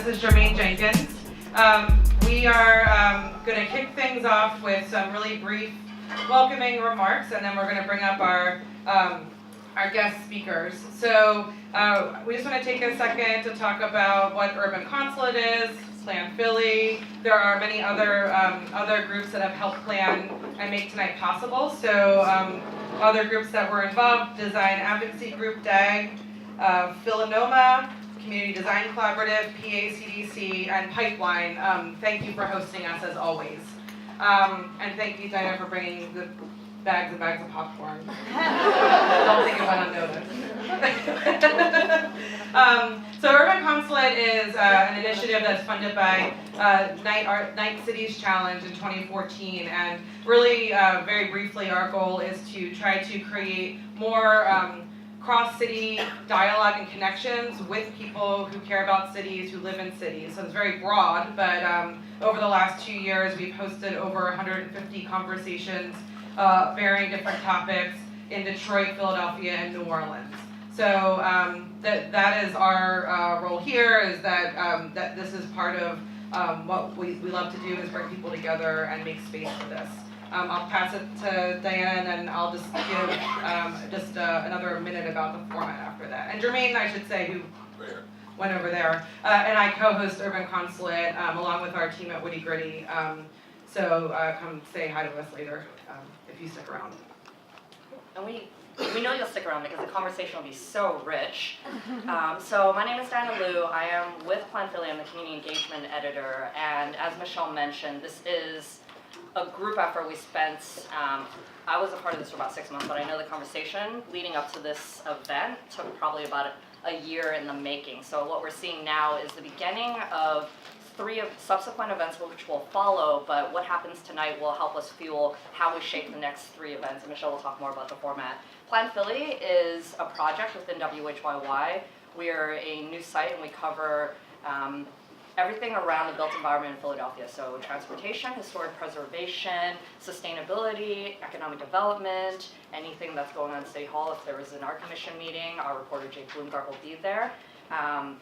This is Jermaine Jenkins. We are going to kick things off with some really brief welcoming remarks, and then we're going to bring up our guest speakers. So we just want to take a second to talk about what Urban Consulate is, PlanPhilly. There are many other groups that have helped plan and make tonight possible. So other groups that were involved: Design Advocacy Group, DAG, NOMA, Community Design Collaborative, PACDC, and Pipeline. Thank you for hosting us as always. And thank you, Diana, for bringing the bags and bags of popcorn. Don't think it went unnoticed. So Urban Consulate is an initiative that's funded by Night Cities Challenge in 2014. And really, very briefly, our goal is to try to create more cross-city dialogue and connections with people who care about cities, who live in cities. So it's very broad, but over the last 2 years, we've hosted over 150 conversations, varying different topics in Detroit, Philadelphia, and New Orleans. So that is our role here, is that this is part of what we love to do, is bring people together and make space for this. I'll pass it to Diana, and then I'll just give another minute about the format after that. And Jermaine, I should say, who went over there, and I co-host Urban Consulate along with our team at Witty Gritty. So come say hi to us later if you stick around. And we know you'll stick around because the conversation will be so rich. So my name is Diana Liu. I am with PlanPhilly. I'm the community engagement editor. And as Michelle mentioned, this is a group effort we spent. I was a part of this for about 6 months, but I know the conversation leading up to this event took probably about a year in the making. So what we're seeing now is the beginning of 3 subsequent events which will follow, but what happens tonight will help us fuel how we shape the next 3 events, and Michelle will talk more about the format. PlanPhilly is a project within WHYY. We are a news site, and we cover everything around the built environment in Philadelphia. So transportation, historic preservation, sustainability, economic development, anything that's going on at City Hall. If there is an art commission meeting, our reporter Jake Bloomgardt will be there.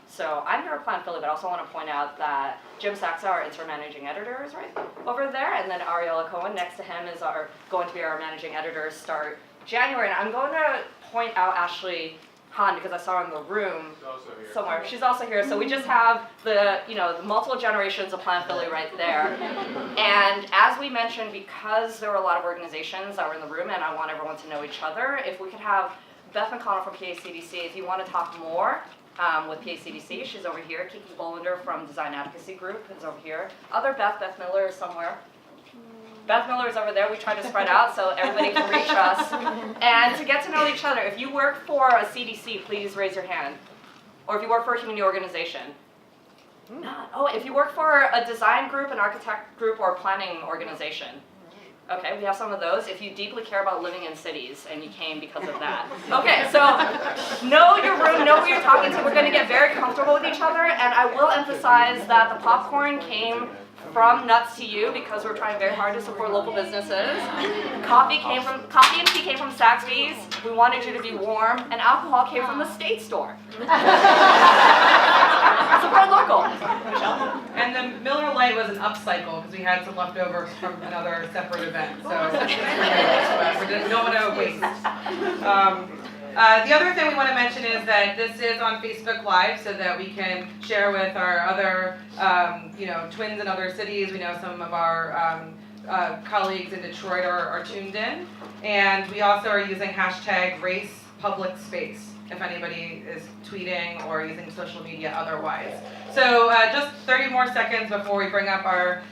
So I'm here at PlanPhilly, but I also want to point out that Jim Saxa, our interim managing editor, is right over there, and then Ariella Cohen next to him is going to be our managing editor start January. And I'm going to point out Ashley Han, because I saw her in the room somewhere. She's also here. So we just have the multiple generations of PlanPhilly right there. And as we mentioned, because there were a lot of organizations that were in the room, and I want everyone to know each other, if we could have Beth McConnell from PACDC, if you want to talk more with PACDC, she's over here. Kiki Bolander from Design Advocacy Group is over here. Other Beth Miller is somewhere. Beth Miller is over there. We try to spread out so everybody can reach us. And to get to know each other, if you work for a CDC, please raise your hand. Or if you work for a community organization. Oh, if you work for a design group, an architect group, or a planning organization. Okay, we have some of those. If you deeply care about living in cities and you came because of that. Okay, so know your room, know who you're talking to. We're going to get very comfortable with each other, and I will emphasize that the popcorn came from Nuts to You because we're trying very hard to support local businesses. Coffee and tea came from Saxby's. We wanted you to be warm, and alcohol came from the State Store. Support local. And the Miller Lite was an upcycle because we had some leftovers from another separate event. So we don't want to waste. The other thing we want to mention is that this is on Facebook Live so that we can share with our other twins in other cities. We know some of our colleagues in Detroit are tuned in. And we also are using hashtag #RacePublicSpace if anybody is tweeting or using social media otherwise. So just 30 more seconds before we bring up our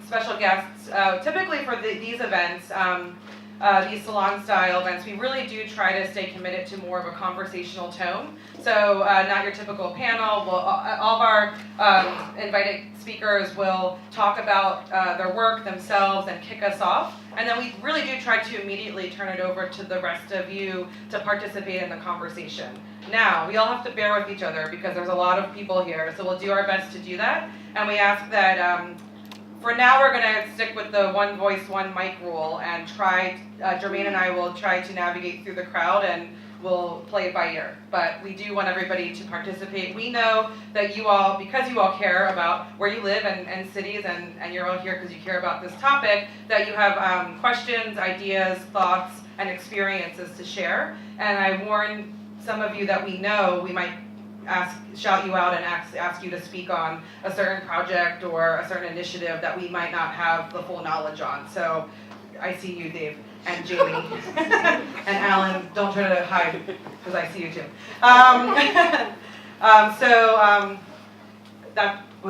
special guests. Typically for these events, these salon-style events, we really do try to stay committed to more of a conversational tone. So not your typical panel. All of our invited speakers will talk about their work themselves and kick us off. And then we really do try to immediately turn it over to the rest of you to participate in the conversation. Now, we all have to bear with each other because there's a lot of people here, so we'll do our best to do that. And we ask that for now, we're going to stick with the one voice, one mic rule and try, Jermaine and I will try to navigate through the crowd and we'll play it by ear. But we do want everybody to participate. We know that you all, because you all care about where you live and cities, and you're all here because you care about this topic, that you have questions, ideas, thoughts, and experiences to share. And I warn some of you that we know we might shout you out and ask you to speak on a certain project or a certain initiative that we might not have the full knowledge on. So I see you, Dave, and Jamie, and Alan. Don't try to hide, because I see you too.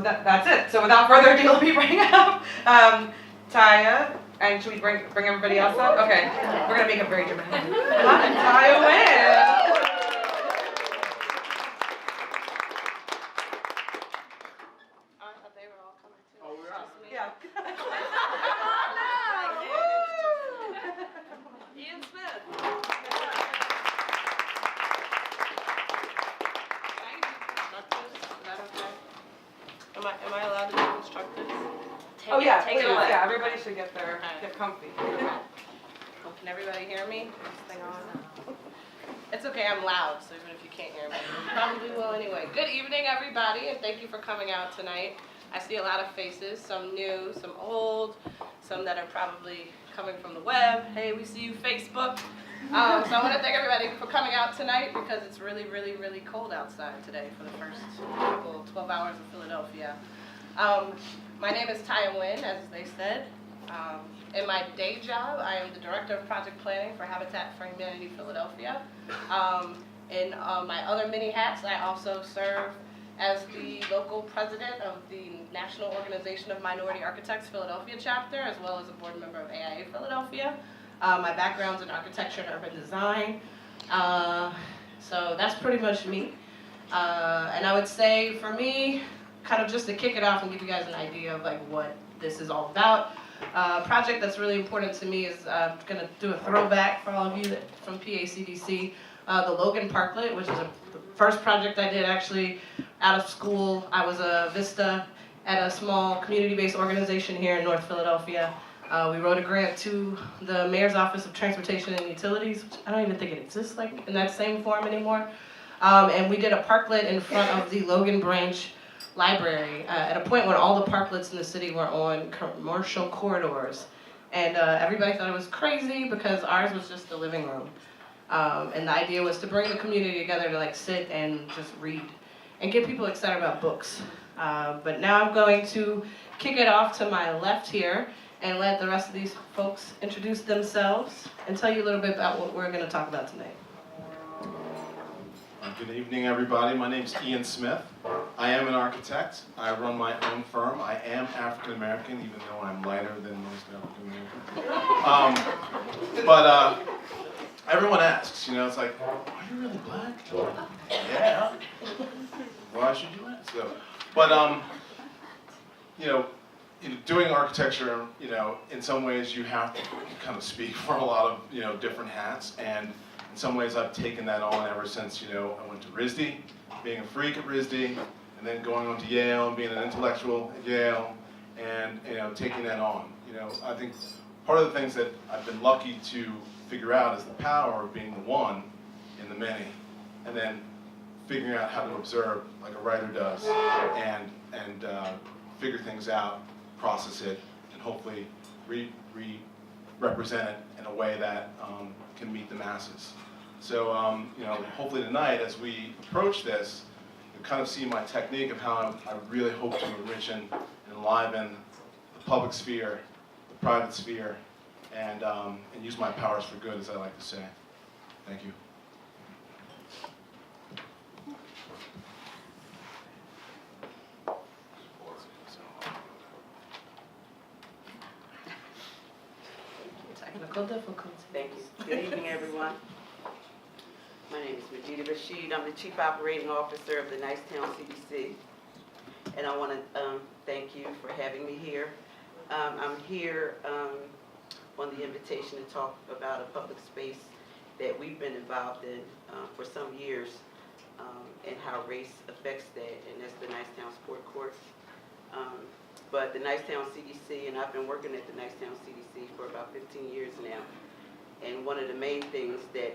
That's it. So without further ado, let me bring up Taya, and should we bring everybody else up? Okay, we're gonna make it very dramatic. Taya Winn. Am I allowed to do instructors? Please. Yeah, everybody should get comfy. Well, can everybody hear me? Is this thing on? It's okay, I'm loud, so even if you can't hear me, you probably will anyway. Good evening, everybody, and thank you for coming out tonight. I see a lot of faces, some new, some old, some that are probably coming from the web. Hey, we see you, Facebook. So I want to thank everybody for coming out tonight because it's really, really, really cold outside today for the first 12 hours of Philadelphia. My name is Taya Winn, as they said. In my day job, I am the Director of Project Planning for Habitat for Humanity Philadelphia. In my other many hats, I also serve as the local president of the National Organization of Minority Architects Philadelphia chapter, as well as a board member of AIA Philadelphia. My background's in architecture and urban design. So that's pretty much me. And I would say for me, kind of just to kick it off and give you guys an idea of like what this is all about. A project that's really important to me is going to do a throwback for all of you from PACDC, the Logan Parklet, which is the first project I did actually out of school. I was a Vista at a small community-based organization here in North Philadelphia. We wrote a grant to the Mayor's Office of Transportation and Utilities, which I don't even think it exists like in that same form anymore. And we did a parklet in front of the Logan Branch Library at a point when all the parklets in the city were on commercial corridors. And everybody thought it was crazy because ours was just the living room. And the idea was to bring the community together to like sit and just read and get people excited about books. But now I'm going to kick it off to my left here and let the rest of these folks introduce themselves and tell you a little bit about what we're going to talk about tonight. Good evening, everybody. My name is Ian Smith. I am an architect. I run my own firm. I am African American, even though I'm lighter than most African Americans. But everyone asks, you know, it's like, are you really black? Yeah. Why should you ask? So, but you know, doing architecture, you know, in some ways you have to kind of speak for a lot of, you know, different hats, and in some ways I've taken that on ever since, you know, I went to RISD, being a freak at RISD, and then going on to Yale and being an intellectual at Yale, and, you know, taking that on. You know, I think part of the things that I've been lucky to figure out is the power of being the one in the many, and then figuring out how to observe like a writer does, and figure things out, process it, and hopefully represent it in a way that can meet the masses. So, you know, hopefully tonight, as we approach this, you kind of see my technique of how I really hope to enrich and enliven the public sphere, the private sphere, and use my powers for good, as I like to say. Thank you. Technical difficulty. Thank you. Good evening, everyone. My name is Majeedah Rashid. I'm the Chief Operating Officer of the Nicetown CDC. And I want to thank you for having me here. I'm here on the invitation to talk about a public space that we've been involved in for some years, and how race affects that, and that's the Nicetown Sport Court. But the Nicetown CDC, and I've been working at the Nicetown CDC for about 15 years now, and one of the main things that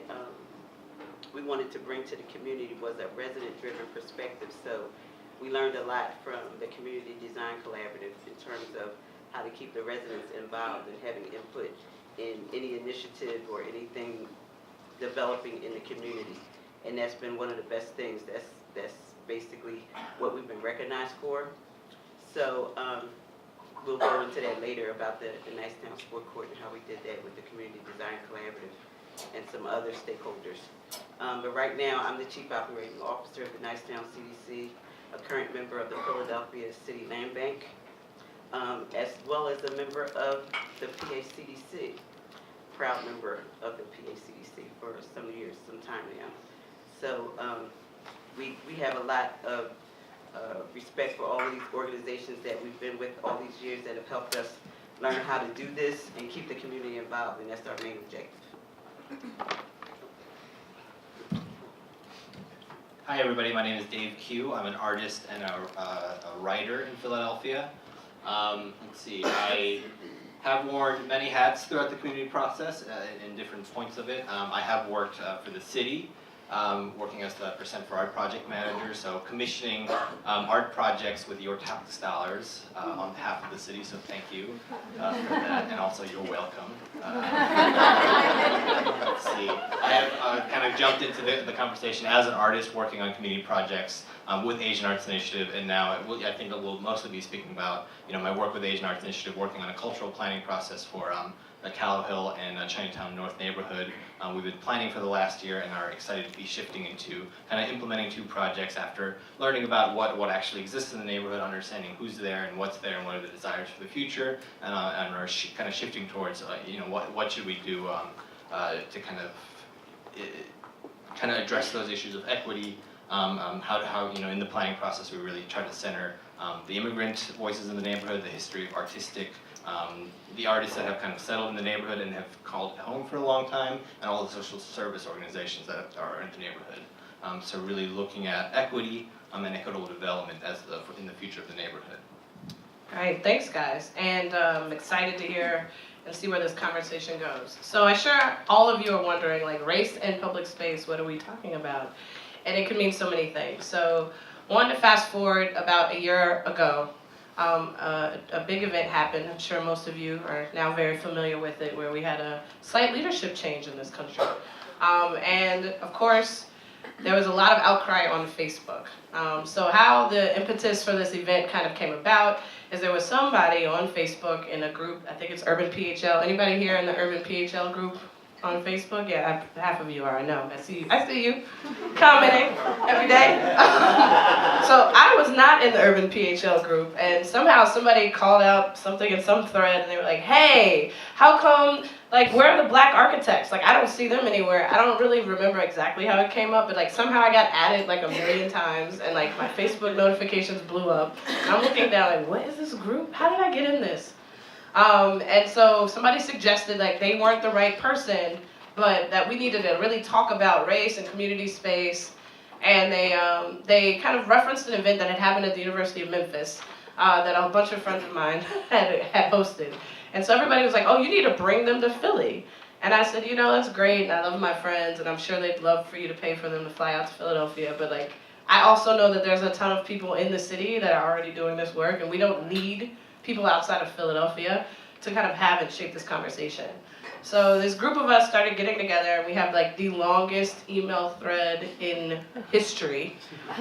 we wanted to bring to the community was a resident-driven perspective. So we learned a lot from the Community Design Collaborative in terms of how to keep the residents involved and having input in any initiative or anything developing in the community. And that's been one of the best things. That's basically what we've been recognized for. So we'll go into that later about the Nicetown Sport Court and how we did that with the Community Design Collaborative and some other stakeholders. But right now, I'm the Chief Operating Officer of the Nicetown CDC, a current member of the Philadelphia City Land Bank, as well as a member of the PACDC, proud member of the PACDC for some years, some time now. So we have a lot of respect for all of these organizations that we've been with all these years that have helped us learn how to do this and keep the community involved, and that's our main objective. Hi everybody, my name is Dave Q. I'm an artist and a writer in Philadelphia. Let's see, I have worn many hats throughout the community process in different points of it. I have worked for the city, working as the Percent for Art project manager, so commissioning art projects with your tax dollars on behalf of the city, so thank you for that, and also you're welcome. Let's see, I have kind of jumped into the conversation as an artist working on community projects with Asian Arts Initiative, and now I think I will mostly be speaking about my work with Asian Arts Initiative, working on a cultural planning process for the Callow Hill and Chinatown North neighborhood. We've been planning for the last year and are excited to be shifting into kind of implementing 2 projects after learning about what actually exists in the neighborhood, understanding who's there and what's there and what are the desires for the future, and are kind of shifting towards what should we do to kind of address those issues of equity. How in the planning process we really try to center the immigrant voices in the neighborhood, the history of artistic, the artists that have kind of settled in the neighborhood and have called it home for a long time, and all the social service organizations that are in the neighborhood. So really looking at equity and equitable development as in the future of the neighborhood. All right, thanks guys, and I'm excited to hear and see where this conversation goes. So I'm sure all of you are wondering, like, race and public space, what are we talking about? And it could mean so many things. So I wanted to fast forward about a year ago. A big event happened. I'm sure most of you are now very familiar with it, where we had a slight leadership change in this country. And of course, there was a lot of outcry on Facebook. So how the impetus for this event kind of came about is there was somebody on Facebook in a group, I think it's Urban PHL. Anybody here in the Urban PHL group on Facebook? Yeah, half of you are, I know. I see you commenting every day. So I was not in the Urban PHL group, and somehow somebody called out something in some thread, and they were like, hey, how come, like, where are the black architects? Like, I don't see them anywhere. I don't really remember exactly how it came up, but like somehow I got added like 1,000,000 times, and like my Facebook notifications blew up. And I'm looking down like, what is this group? How did I get in this? And so somebody suggested like they weren't the right person, but that we needed to really talk about race and community space. And they kind of referenced an event that had happened at the University of Memphis that a bunch of friends of mine had hosted. And so everybody was like, oh, you need to bring them to Philly. And I said, that's great, and I love my friends, and I'm sure they'd love for you to pay for them to fly out to Philadelphia, but like, I also know that there's a ton of people in the city that are already doing this work, and we don't need people outside of Philadelphia to kind of have and shape this conversation. So this group of us started getting together, and we have like the longest email thread in history,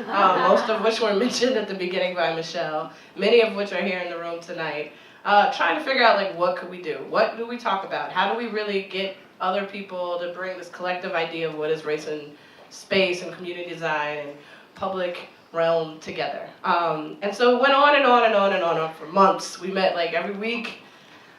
most of which were mentioned at the beginning by Michelle, many of which are here in the room tonight, trying to figure out like what could we do? What do we talk about? How do we really get other people to bring this collective idea of what is race and space and community design and public realm together? And so it went on and on and on and on for months. We met like every week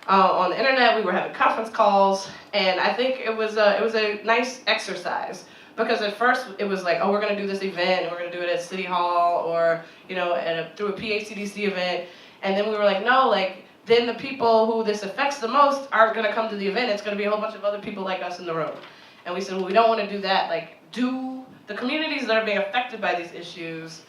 on the internet. We were having conference calls, and I think it was a nice exercise, because at first it was like, oh, we're gonna do this event and we're gonna do it at City Hall or through a PACDC event, and then we were like, no, like then the people who this affects the most aren't gonna come to the event. It's gonna be a whole bunch of other people like us in the room. And we said, well, we don't want to do that. Like, do the communities that are being affected by these issues,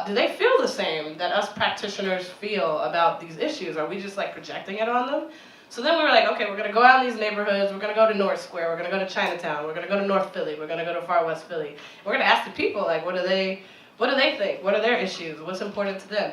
do they feel the same that us practitioners feel about these issues? Are we just like projecting it on them? So then we were like, okay, we're gonna go out in these neighborhoods, we're gonna go to North Square, we're gonna go to Chinatown, we're gonna go to North Philly, we're gonna go to Far West Philly. We're gonna ask the people, like, what do they think? What are their issues? What's important to them?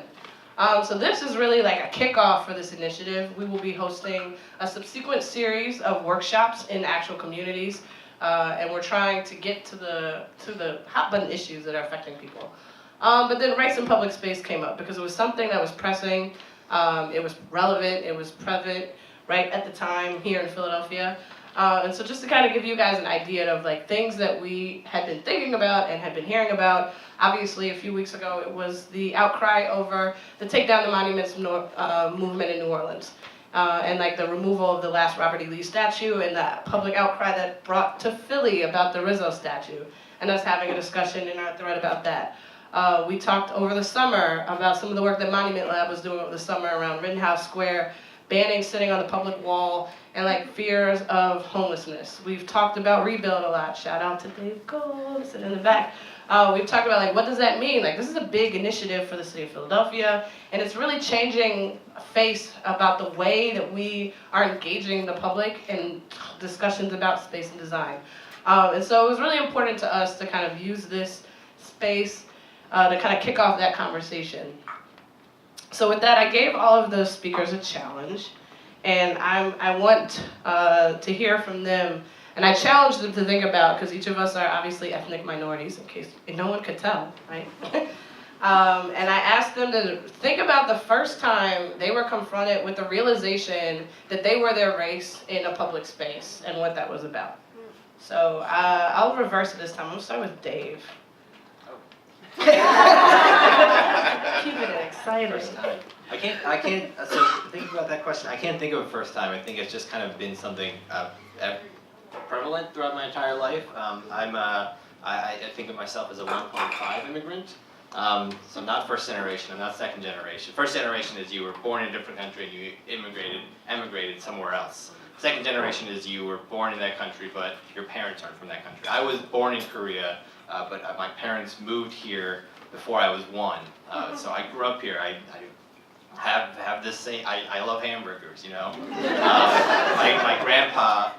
So this is really like a kickoff for this initiative. We will be hosting a subsequent series of workshops in actual communities, and we're trying to get to the hot button issues that are affecting people. But then race in public space came up because it was something that was pressing, it was relevant, it was prevalent right at the time here in Philadelphia. And so just to kind of give you guys an idea of like things that we had been thinking about and had been hearing about, obviously a few weeks ago it was the outcry over the Take Down the Monuments movement in New Orleans. And like the removal of the last Robert E. Lee statue and the public outcry that brought to Philly about the Rizzo statue, and us having a discussion in our thread about that. We talked over the summer about some of the work that Monument Lab was doing over the summer around Rittenhouse Square, banning sitting on the public wall, and like fears of homelessness. We've talked about rebuild a lot. Shout out to Dave Cole, sitting in the back. We've talked about like, what does that mean? Like, this is a big initiative for the city of Philadelphia, and it's really changing face about the way that we are engaging the public in discussions about space and design. And so it was really important to us to kind of use this space to kind of kick off that conversation. So with that, I gave all of the speakers a challenge, and I want to hear from them. And I challenged them to think about, because each of us are obviously ethnic minorities, in case no one could tell, right? And I asked them to think about the first time they were confronted with the realization that they were their race in a public space and what that was about. So I'll reverse it this time. I'm gonna start with Dave. Keeping it exciting. I can't, so thinking about that question, I can't think of a first time. I think it's just kind of been something prevalent throughout my entire life. I think of myself as a 1.5 immigrant. So I'm not first generation, I'm not second generation. First generation is you were born in a different country and you emigrated somewhere else. Second generation is you were born in that country, but your parents aren't from that country. I was born in Korea, but my parents moved here before I was 1. So I grew up here. I have this same, I love hamburgers, you know. My grandpa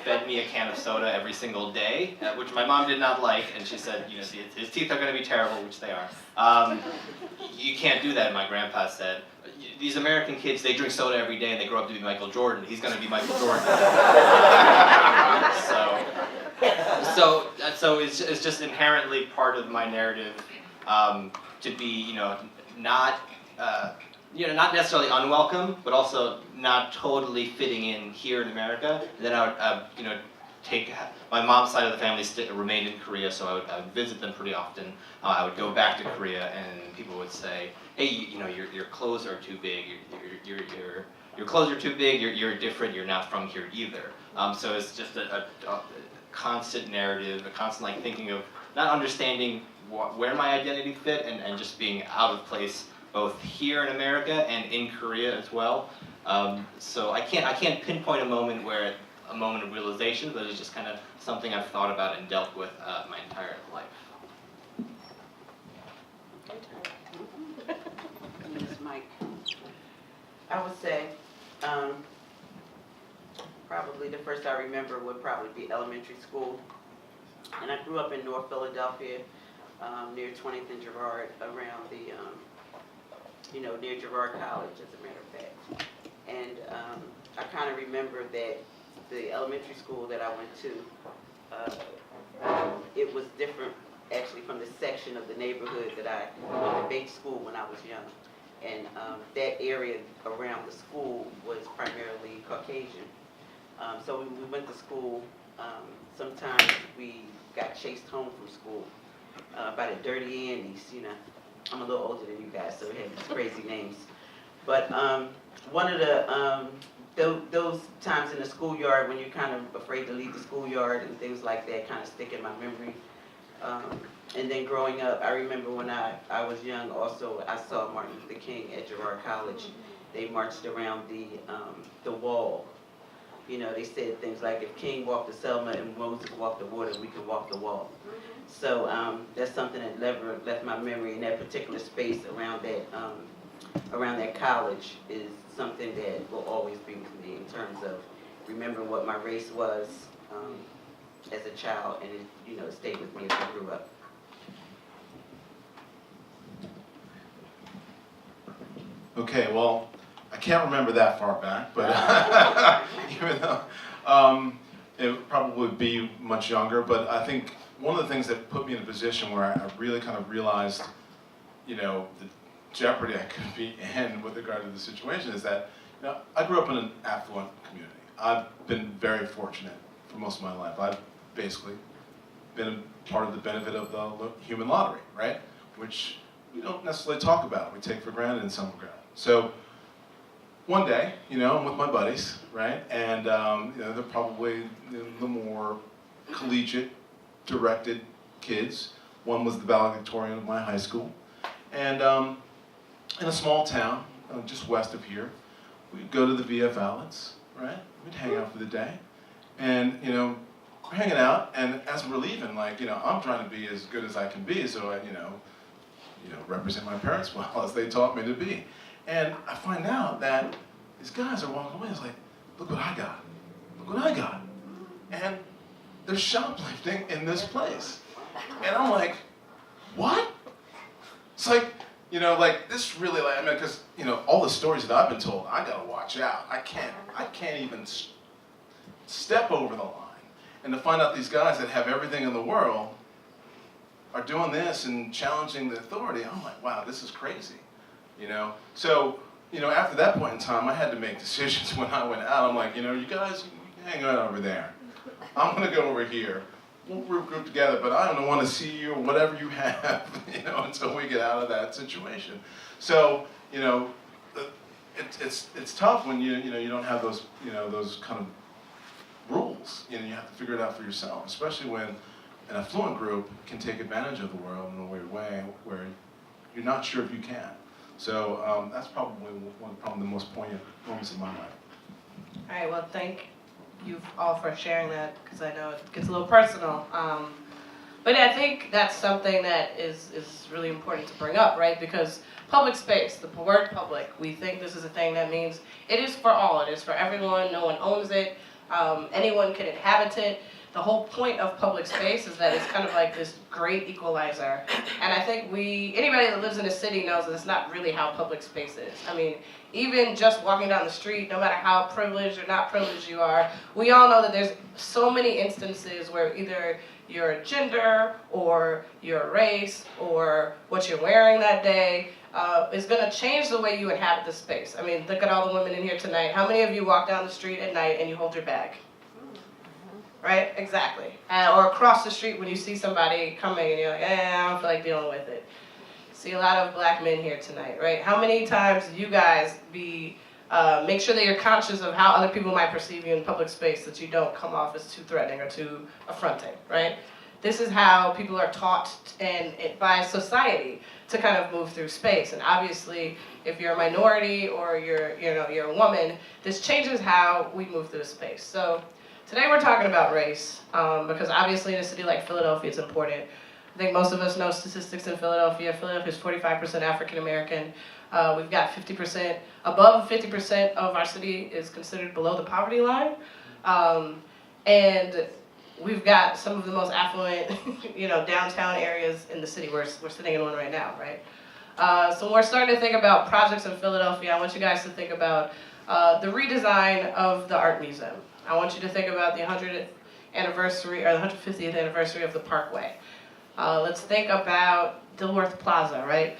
fed me a can of soda every single day, which my mom did not like, and she said, you know, his teeth are going to be terrible, which they are. You can't do that, my grandpa said. These American kids, they drink soda every day and they grow up to be Michael Jordan. He's going to be Michael Jordan. So it's just inherently part of my narrative to be, you know, not necessarily unwelcome, but also not totally fitting in here in America. And then I would, take my mom's side of the family remained in Korea, so I would visit them pretty often. I would go back to Korea, and people would say, "Hey, your clothes are too big. Your clothes are too big. You're different. You're not from here either." So it's just a constant narrative, a constant like thinking of not understanding where my identity fit, and just being out of place both here in America and in Korea as well. So I can't pinpoint a moment of realization, but it's just kind of something I've thought about and dealt with my entire life. Ms. Mike. I would say probably the first I remember would probably be elementary school. And I grew up in North Philadelphia, near 20th and Girard, around the, near Girard College, as a matter of fact. And I kind of remember that the elementary school that I went to, it was different actually from the section of the neighborhood that I went to Bates School when I was young. And that area around the school was primarily Caucasian. So when we went to school, sometimes we got chased home from school by the Dirty Andes, I'm a little older than you guys, so we had these crazy names. But one of the, those times in the schoolyard when you're kind of afraid to leave the schoolyard and things like that kind of stick in my memory. And then growing up, I remember when I was young also, I saw Martin Luther King at Girard College. They marched around the wall. They said things like, if King walked the Selma and Moses walked the water, we could walk the wall. So that's something that never left my memory in that particular space around that around that college is something that will always be with me in terms of remembering what my race was as a child, and it stayed with me as I grew up. Okay, well, I can't remember that far back, but even though it probably would be much younger, but I think one of the things that put me in a position where I really kind of realized, the jeopardy I could be in with regard to the situation is that, I grew up in an affluent community. I've been very fortunate for most of my life. I've basically been a part of the benefit of the human lottery, right? Which we don't necessarily talk about. We take for granted in some regard. So one day, I'm with my buddies, right? And they're probably the more collegiate directed kids. One was the valedictorian of my high school. And in a small town, just west of here, we'd go to the VF outlets, right? We'd hang out for the day. And, we're hanging out, and as we're leaving, I'm trying to be as good as I can be, so I, represent my parents well, as they taught me to be. And I find out that these guys are walking away, it's like, look what I got. Look what I got. And they're shoplifting in this place. And I'm like, what? It's like, this really, because, all the stories that I've been told, I gotta watch out. I can't even step over the line. And to find out these guys that have everything in the world are doing this and challenging the authority, I'm like, wow, this is crazy, So, after that point in time, I had to make decisions when I went out. I'm like, you guys, hang out over there. I'm gonna go over here. We'll regroup together, but I don't want to see you or whatever you have, until we get out of that situation. So, it's tough when you don't have those, those kind of rules. You have to figure it out for yourself, especially when an affluent group can take advantage of the world in a weird way where you're not sure if you can. So that's probably one of the most poignant moments in my life. All right, well, thank you all for sharing that, because I know it gets a little personal. But I think that's something that is really important to bring up, right? Because public space, the word public, we think this is a thing that means it is for all. It is for everyone. No one owns it. Anyone can inhabit it. The whole point of public space is that it's kind of like this great equalizer. And I think anybody that lives in a city knows that it's not really how public space is. I mean, even just walking down the street, no matter how privileged or not privileged you are, we all know that there's so many instances where either your gender or your race or what you're wearing that day is going to change the way you inhabit the space. I mean, look at all the women in here tonight. How many of you walk down the street at night and you hold your bag? Right? Exactly. Or across the street when you see somebody coming and you're like, I don't feel like dealing with it. See a lot of black men here tonight, right? How many times do you guys make sure that you're conscious of how other people might perceive you in public space, that you don't come off as too threatening or too affronting, right? This is how people are taught by society to kind of move through space. And obviously, if you're a minority or you're a woman, this changes how we move through space. So today we're talking about race, because obviously in a city like Philadelphia, it's important. I think most of us know statistics in Philadelphia. Philadelphia is 45% African American. We've got above 50% of our city is considered below the poverty line. And we've got some of the most affluent, downtown areas in the city. We're sitting in one right now, right? So we're starting to think about projects in Philadelphia. I want you guys to think about the redesign of the Art Museum. I want you to think about the 100th anniversary or the 150th anniversary of the Parkway. Let's think about Dilworth Plaza, right?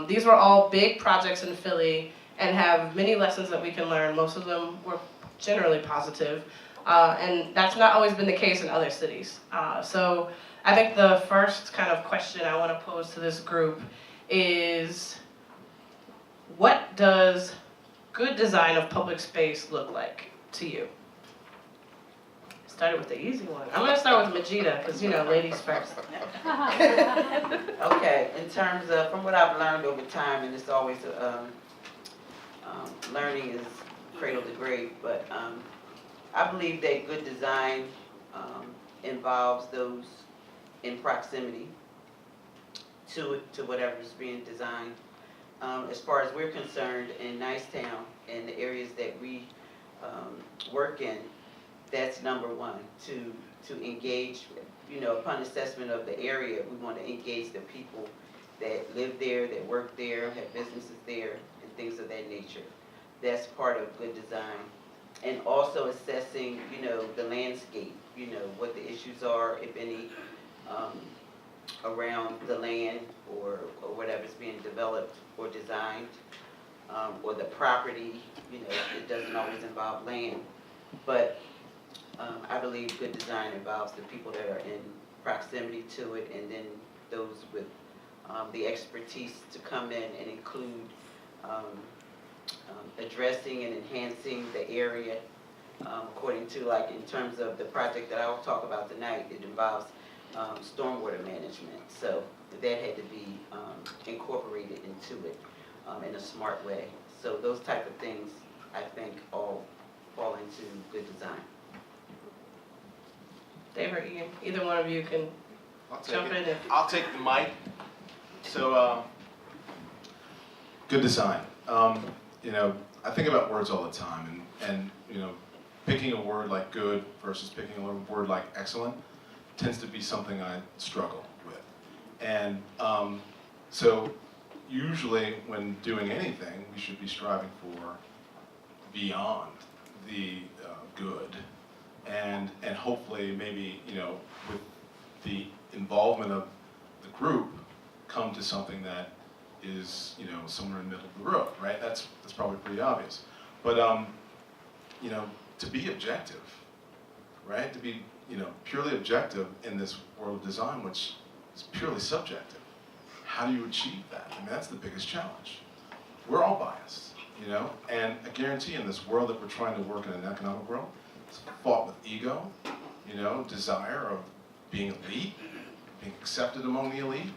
These were all big projects in Philly and have many lessons that we can learn. Most of them were generally positive, and that's not always been the case in other cities. So I think the first kind of question I want to pose to this group is, what does good design of public space look like to you? Started with the easy one. I'm going to start with Majeedah, because, ladies first. Okay, in terms of, from what I've learned over time, and it's always, learning is cradle to grave, but I believe that good design involves those in proximity to whatever is being designed. as far as we're concerned in Nicetown and the areas that we work in, that's number one, to engage, you know, upon assessment of the area, we want to engage the people that live there, that work there, have businesses there, and things of that nature. That's part of good design. And also assessing, you know, the landscape, you know, what the issues are, if any, around the land or whatever's being developed or designed, or the property, you know, it doesn't always involve land. But I believe good design involves the people that are in proximity to it, and then those with the expertise to come in and include addressing and enhancing the area according to, like, in terms of the project that I'll talk about tonight, it involves stormwater management. So that had to be incorporated into it in a smart way. So those type of things, I think, all fall into good design. Dave or Ian, either one of you can jump in if I'll take the mic. So, good design. You know, I think about words all the time, and you know, picking a word like good versus picking a word like excellent tends to be something I struggle with. And so usually when doing anything, we should be striving for beyond the good, and hopefully maybe, you know, with the involvement of the group, come to something that is, you know, somewhere in the middle of the road, right? That's probably pretty obvious. But you know, to be objective, right? To be, you know, purely objective in this world of design, which is purely subjective. How do you achieve that? I mean, that's the biggest challenge. We're all biased, you know, and I guarantee in this world that we're trying to work in an economic world, it's fought with ego, you know, desire of being elite, being accepted among the elite,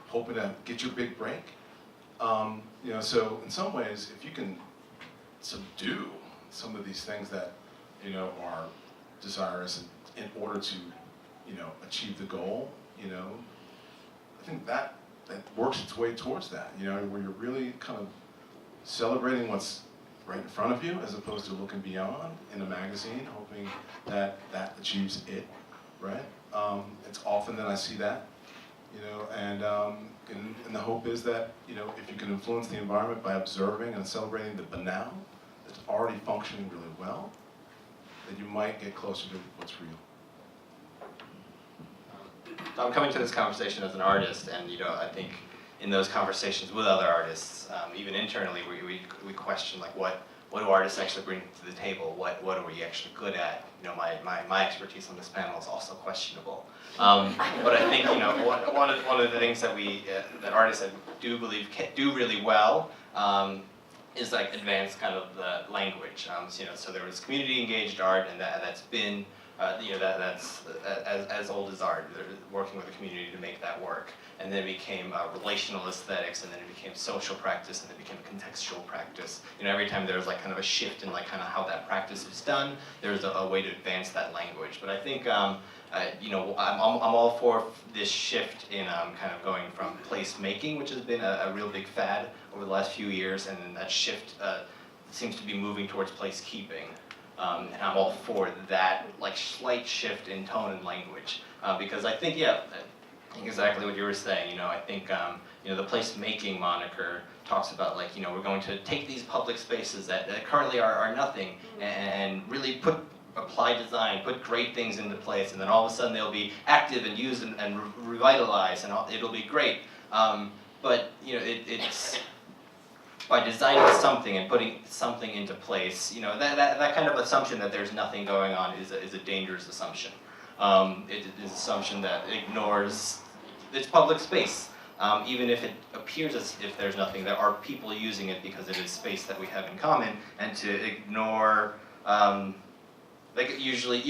hoping to get your big break. You know, so in some ways, if you can subdue some of these things that, you know, are desirous in order to, you know, achieve the goal, you know, I think that works its way towards that, you know, where you're really kind of celebrating what's right in front of you as opposed to looking beyond in a magazine, hoping that that achieves it, right? It's often that I see that, you know, and the hope is that, you know, if you can influence the environment by observing and celebrating the banal that's already functioning really well, that you might get closer to what's real. I'm coming to this conversation as an artist, and, you know, I think in those conversations with other artists, even internally, we question, like, what do artists actually bring to the table? What are we actually good at? You know, my expertise on this panel is also questionable. But I think, you know, one of the things that that artists I do believe do really well is, like, advance kind of the language. So, you know, so there was community engaged art, and that's been you know, that's as old as art, working with the community to make that work. And then it became relational aesthetics, and then it became social practice, and then it became contextual practice. You know, every time there was, like, kind of a shift in, like, kind of how that practice is done, there's a way to advance that language. But I think, you know, I'm all for this shift in kind of going from place making, which has been a real big fad over the last few years, and then that shift seems to be moving towards place keeping. And I'm all for that, like, slight shift in tone and language, because I think, yeah, I think exactly what you were saying. You know, I think, you know, the place-making moniker talks about, like, you know, we're going to take these public spaces that currently are nothing, and really apply design, put great things into place, and then all of a sudden they'll be active and used and revitalized, and it'll be great. But, you know, it's by designing something and putting something into place, you know, that kind of assumption that there's nothing going on is a dangerous assumption. It is an assumption that ignores its public space. Even if it appears as if there's nothing, there are people using it because it is space that we have in common, and to ignore, like, usually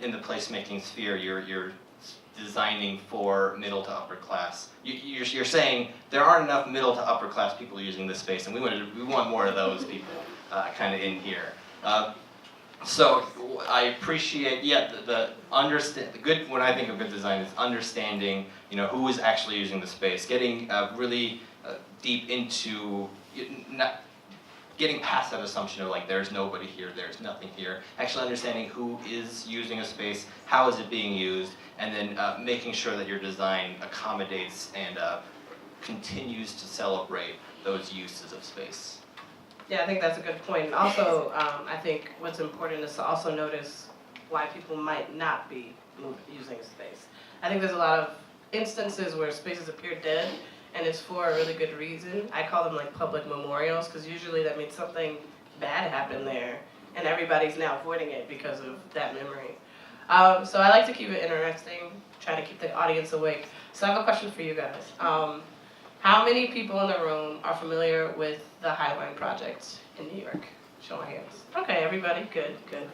in the placemaking sphere, you're designing for middle to upper class. You're saying there aren't enough middle to upper class people using this space, and we want more of those people kind of in here. So I appreciate, yeah, the good. When I think of good design, is understanding, you know, who is actually using the space, getting really deep into not getting past that assumption of like there's nobody here, there's nothing here, actually understanding who is using a space, how is it being used, and then making sure that your design accommodates and continues to celebrate those uses of space. Yeah, I think that's a good point. And also, I think what's important is to also notice why people might not be using a space. I think there's a lot of instances where spaces appear dead, and it's for a really good reason. I call them like public memorials, because usually that means something bad happened there, and everybody's now avoiding it because of that memory. So I like to keep it interesting, try to keep the audience awake. So I have a question for you guys. How many people in the room are familiar with the Highline Project in New York? Show my hands. Okay, everybody, good, good.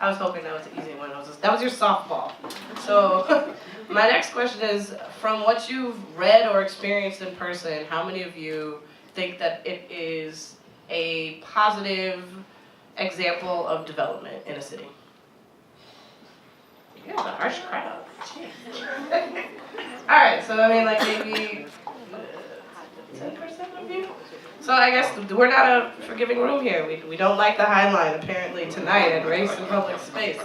I was hoping that was an easy one. That was your softball. So my next question is, from what you've read or experienced in person, how many of you think that it is a positive example of development in a city? You guys are a harsh crowd. Jeez. All right, so I mean, like maybe 10% of you? So I guess we're not a forgiving room here. We don't like the High Line apparently tonight and race in public space.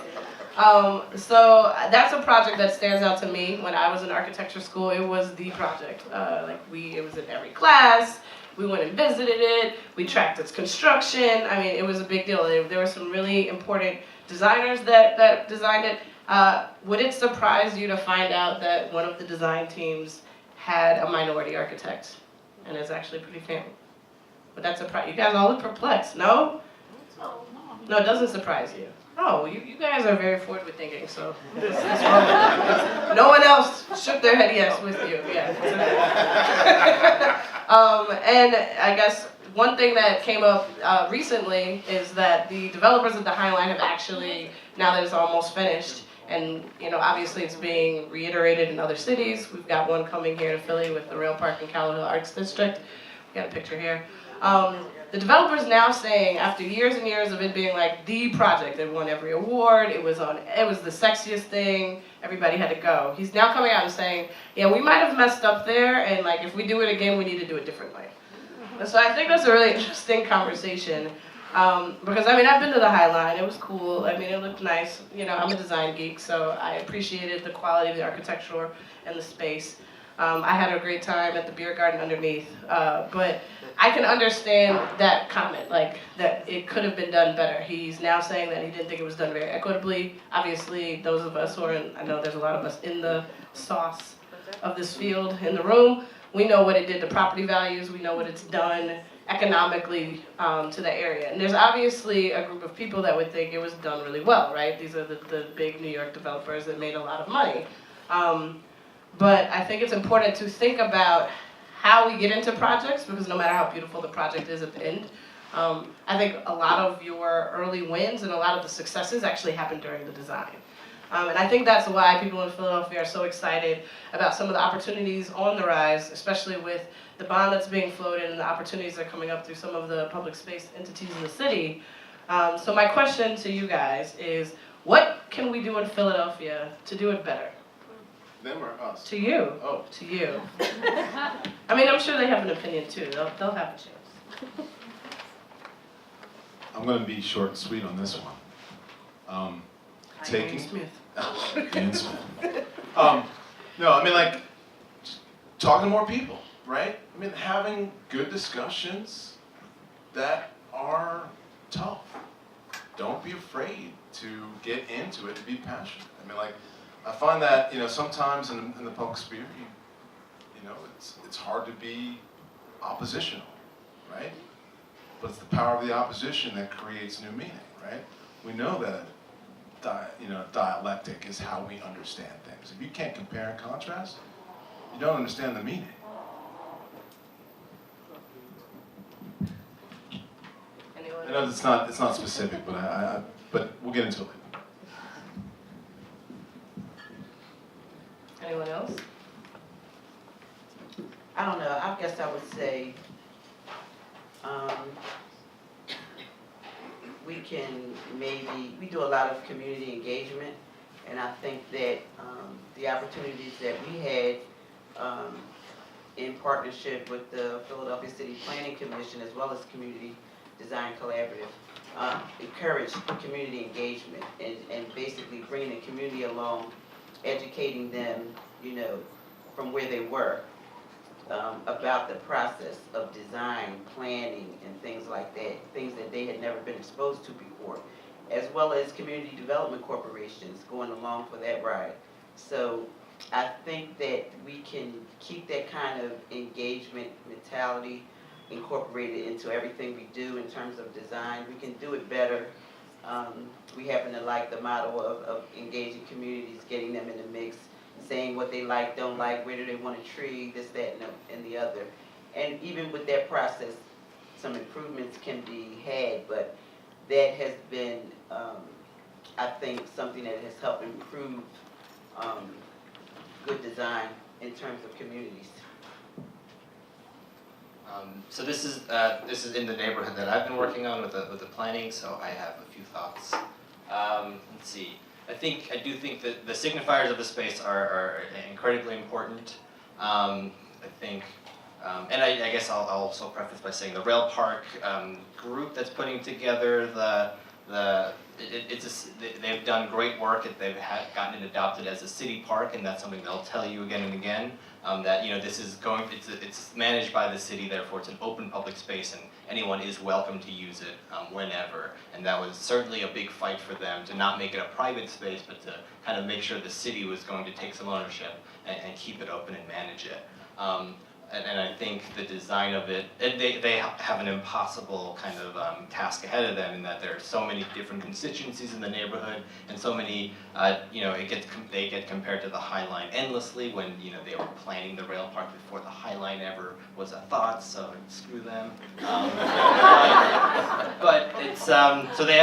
So that's a project that stands out to me. When I was in architecture school, it was the project. It was in every class. We went and visited it. We tracked its construction. I mean, it was a big deal. There were some really important designers that designed it. Would it surprise you to find out that one of the design teams had a minority architect? And it's actually pretty famous. But that's you guys all look perplexed. No? No, it doesn't surprise you. Oh, you guys are very forward with thinking, so this is wrong. No one else shook their head yes with you. Yeah. And I guess one thing that came up recently is that the developers at the High Line have actually, now that it's almost finished, and obviously it's being reiterated in other cities. We've got one coming here to Philly with the Rail Park and Calhoun Hill Arts District. We got a picture here. The developer's now saying, after years and years of it being like the project, it won every award, it was the sexiest thing, everybody had to go. He's now coming out and saying, yeah, we might have messed up there, and like if we do it again, we need to do it differently. And so I think that's a really interesting conversation. Because I mean, I've been to the High Line, it was cool, I mean, it looked nice. I'm a design geek, so I appreciated the quality of the architecture and the space. I had a great time at the beer garden underneath, but I can understand that comment, like that it could have been done better. He's now saying that he didn't think it was done very equitably. Obviously, those of us who are I know there's a lot of us in the sauce of this field in the room, we know what it did to property values, we know what it's done economically to the area. And there's obviously a group of people that would think it was done really well, right? These are the big New York developers that made a lot of money. But I think it's important to think about how we get into projects, because no matter how beautiful the project is at the end, I think a lot of your early wins and a lot of the successes actually happen during the design. And I think that's why people in Philadelphia are so excited about some of the opportunities on the rise, especially with the bond that's being floated and the opportunities that are coming up through some of the public space entities in the city. So my question to you guys is, what can we do in Philadelphia to do it better? Them or us? To you. Oh. To you. I mean, I'm sure they have an opinion too. They'll have a chance. I'm going to be short and sweet on this one. Taking Smith. Ian Smith. No, I mean like talking to more people, right? I mean having good discussions that are tough. Don't be afraid to get into it and be passionate. I mean like I find that sometimes in the public sphere, it's hard to be oppositional, right? But it's the power of the opposition that creates new meaning, right? We know that dialectic is how we understand things. If you can't compare and contrast, you don't understand the meaning. I know it's not specific, but but we'll get into it later. Anyone else? I don't know, I guess I would say, we do a lot of community engagement, and I think that the opportunities that we had in partnership with the Philadelphia City Planning Commission as well as Community Design Collaborative, encourage community engagement and basically bringing the community along, educating them, you know, from where they were, about the process of design, planning, and things like that, things that they had never been exposed to before, as well as community development corporations going along for that ride. So I think that we can keep that kind of engagement mentality incorporated into everything we do in terms of design. We can do it better. We happen to like the model of engaging communities, getting them in the mix, saying what they like, don't like, where do they want a tree, this, that, and the other. And even with that process, some improvements can be had, but that has been, I think, something that has helped improve good design in terms of communities. So this is in the neighborhood that I've been working on with the planning, so I have a few thoughts. Let's see. I do think that the signifiers of the space are incredibly important. I think, and I guess I'll also preface by saying the rail park group that's putting together they've done great work. They've gotten it adopted as a city park, and that's something they'll tell you again and again. That this is it's managed by the city, therefore it's an open public space, and anyone is welcome to use it whenever. And that was certainly a big fight for them to not make it a private space, but to kind of make sure the city was going to take some ownership and keep it open and manage it. And I think the design of it, they have an impossible kind of task ahead of them in that there are so many different constituencies in the neighborhood, and so many, they get compared to the High Line endlessly when they were planning the rail park before the High Line ever was a thought. So screw them. But it's so they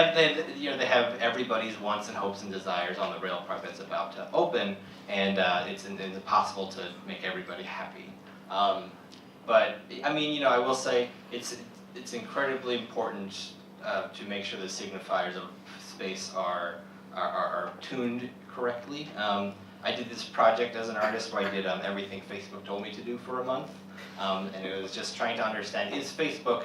have everybody's wants and hopes and desires on the rail park that's about to open, and it's impossible to make everybody happy. But I mean, I will say it's incredibly important to make sure the signifiers of space are tuned correctly. I did this project as an artist where I did everything Facebook told me to do for a month, and it was just trying to understand, is Facebook,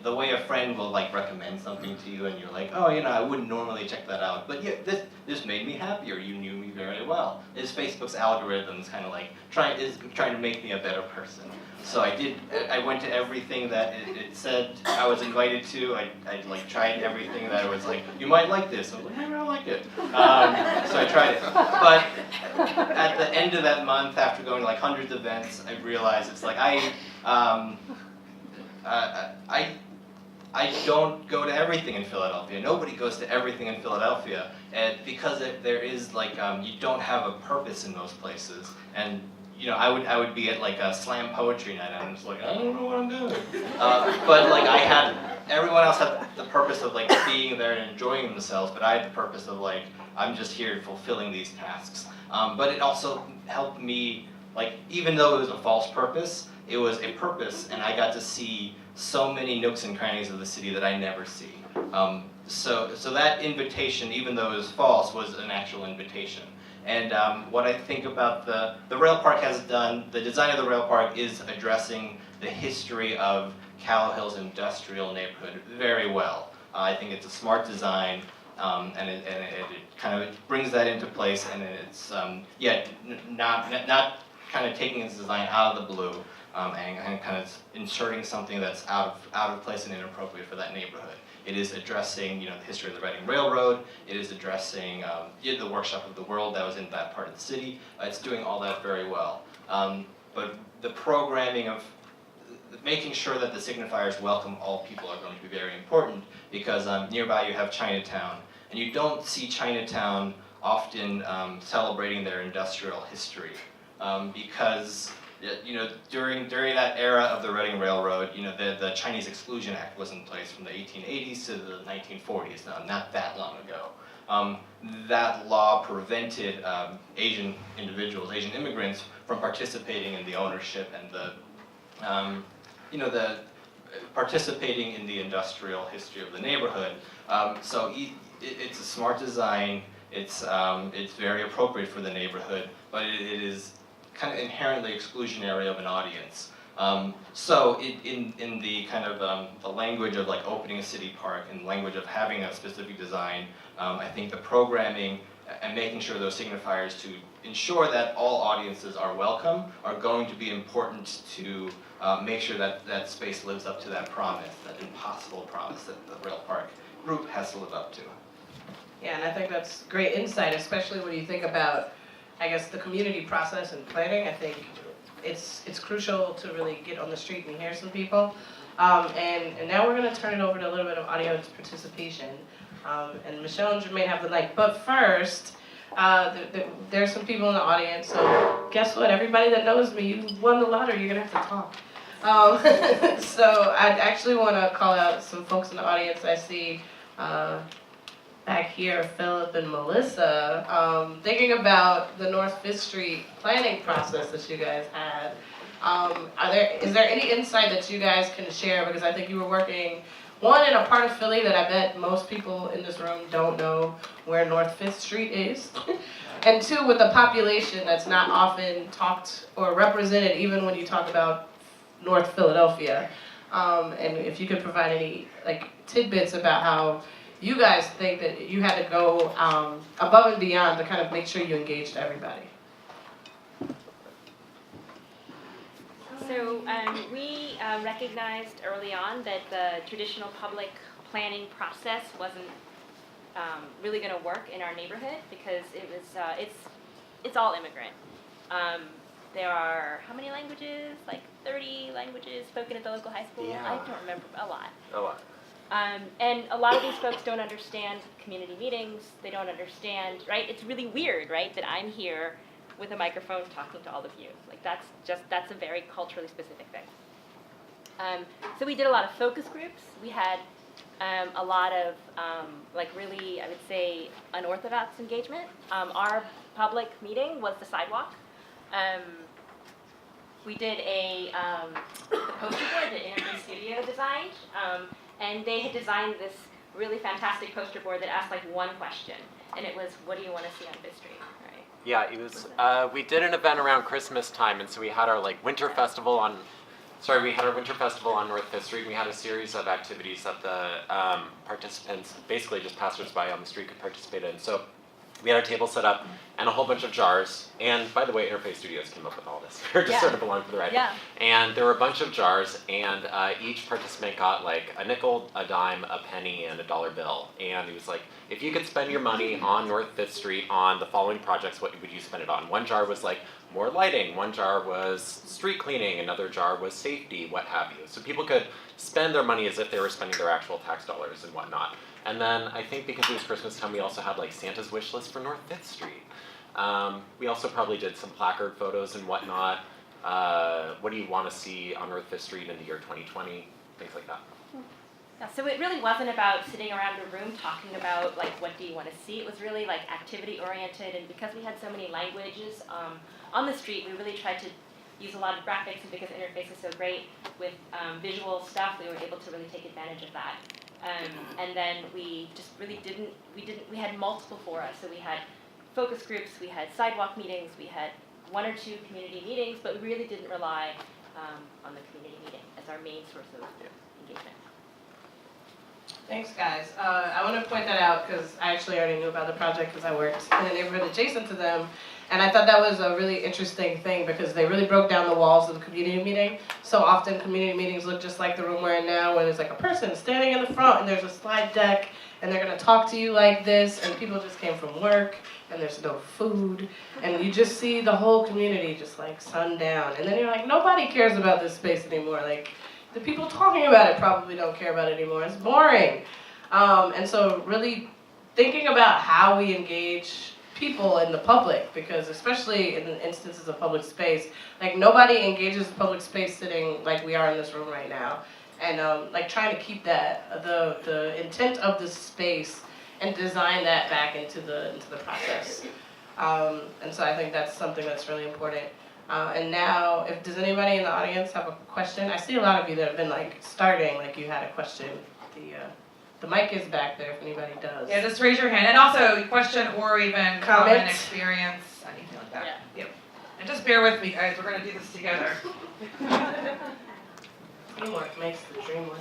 the way a friend will recommend something to you, and you're like, oh, I wouldn't normally check that out, but yeah, this made me happier. You knew me very well. Is Facebook's algorithms kind of trying to make me a better person? So I went to everything that it said I was invited to. I tried everything that it was you might like this. I was like, I don't like it. So I tried it. But at the end of that month, after going to hundreds of events, I realized it's I don't go to everything in Philadelphia. Nobody goes to everything in Philadelphia, and because there is you don't have a purpose in those places. And I would be at a slam poetry night, and I'm just I don't know what I'm doing. But everyone else had the purpose of being there and enjoying themselves, but I had the purpose of I'm just here fulfilling these tasks. But it also helped me even though it was a false purpose, it was a purpose, and I got to see so many nooks and crannies of the city that I never see. So that invitation, even though it was false, was an actual invitation. And what I think about the rail park has done, the design of the rail park is addressing the history of Callow Hill's industrial neighborhood very well. I think it's a smart design, and it kind of brings that into place, and it's not kind of taking its design out of the blue, and kind of inserting something that's out of place and inappropriate for that neighborhood. It is addressing, the history of the Reading Railroad. It is addressing the Workshop of the World that was in that part of the city. It's doing all that very well. But the programming of making sure that the signifiers welcome all people are going to be very important, because nearby you have Chinatown, and you don't see Chinatown often celebrating their industrial history, because during that era of the Reading Railroad, the Chinese Exclusion Act was in place from the 1880s to the 1940s, not that long ago. That law prevented Asian individuals, Asian immigrants, from participating in the ownership and the participating in the industrial history of the neighborhood. So it's a smart design. It's very appropriate for the neighborhood, but it is kind of inherently exclusionary of an audience. So in the kind of the language of like opening a city park and language of having a specific design, I think the programming and making sure those signifiers to ensure that all audiences are welcome are going to be important to make sure that that space lives up to that promise, that impossible promise that the Rail Park group has to live up to. Yeah, and I think that's great insight, especially when you think about, I guess, the community process and planning. I think it's crucial to really get on the street and hear some people. And now we're going to turn it over to a little bit of audience participation. And Michelle and Jermaine have the mic. But first, there's some people in the audience. So guess what? Everybody that knows me, you won the lottery. You're going to have to talk. So I actually want to call out some folks in the audience. I see back here, Philip and Melissa, thinking about the North Fifth Street planning process that you guys had. Is there any insight that you guys can share? Because I think you were working, one, in a part of Philly that I bet most people in this room don't know where North Fifth Street is. And two, with a population that's not often talked or represented even when you talk about North Philadelphia. And if you could provide any like tidbits about how you guys think that you had to go above and beyond to kind of make sure you engaged everybody. So we recognized early on that the traditional public planning process wasn't really going to work in our neighborhood because it was it's all immigrant. There are how many languages? Like 30 languages spoken at the local high school. Yeah. I don't remember a lot. A lot. And a lot of these folks don't understand community meetings. They don't understand, right? It's really weird, right, that I'm here with a microphone talking to all of you. Like that's a very culturally specific thing. So we did a lot of focus groups. We had a lot of like really, I would say, unorthodox engagement. Our public meeting was the sidewalk. We did the poster board that Interface Studio designed, and they had designed this really fantastic poster board that asked like one question, and it was, what do you want to see on Fifth Street, right? Yeah, it was, we did an event around Christmas time, and so we had our like winter festival on North Fifth Street, and we had a series of activities that the participants, basically just passersby on the street, could participate in. So we had our table set up and a whole bunch of jars. And by the way, Interface Studios came up with all this. We're just sort of along for the ride. Yeah. And there were a bunch of jars, and each participant got like a nickel, a dime, a penny, and a dollar bill. And it was like, if you could spend your money on North Fifth Street on the following projects, what would you spend it on? One jar was like more lighting, one jar was street cleaning, another jar was safety, what have you. So people could spend their money as if they were spending their actual tax dollars and whatnot. And then I think because it was Christmas time, we also had like Santa's wish list for North Fifth Street. We also probably did some placard photos and whatnot. What do you want to see on North Fifth Street in the year 2020? Things like that. Yeah, so it really wasn't about sitting around a room talking about like what do you want to see. It was really like activity oriented, and because we had so many languages on the street, we really tried to use a lot of graphics, and because Interface is so great with visual stuff, we were able to really take advantage of that. And then we just really we had multiple fora. So we had focus groups, we had sidewalk meetings, we had one or two community meetings, but we really didn't rely on the community meeting as our main source of engagement. Thanks, guys. I want to point that out because I actually already knew about the project because I worked in the neighborhood adjacent to them. And I thought that was a really interesting thing because they really broke down the walls of the community meeting. So often community meetings look just like the room we're in now, where there's like a person standing in the front and there's a slide deck and they're going to talk to you like this, and people just came from work and there's no food, and you just see the whole community just like sundown. And then you're like, nobody cares about this space anymore. Like, the people talking about it probably don't care about it anymore. It's boring. And so really thinking about how we engage people in the public, because especially in instances of public space, like nobody engages the public space sitting like we are in this room right now. And like trying to keep that, the intent of the space and design that back into the process. And so I think that's something that's really important. And now, does anybody in the audience have a question? I see a lot of you that have been like starting, like you had a question. The mic is back there if anybody does. Yeah, just raise your hand. And also question or even comment, experience, anything like that. Yeah. Yep. And just bear with me, guys, we're gonna do this together. Teamwork makes the dream work.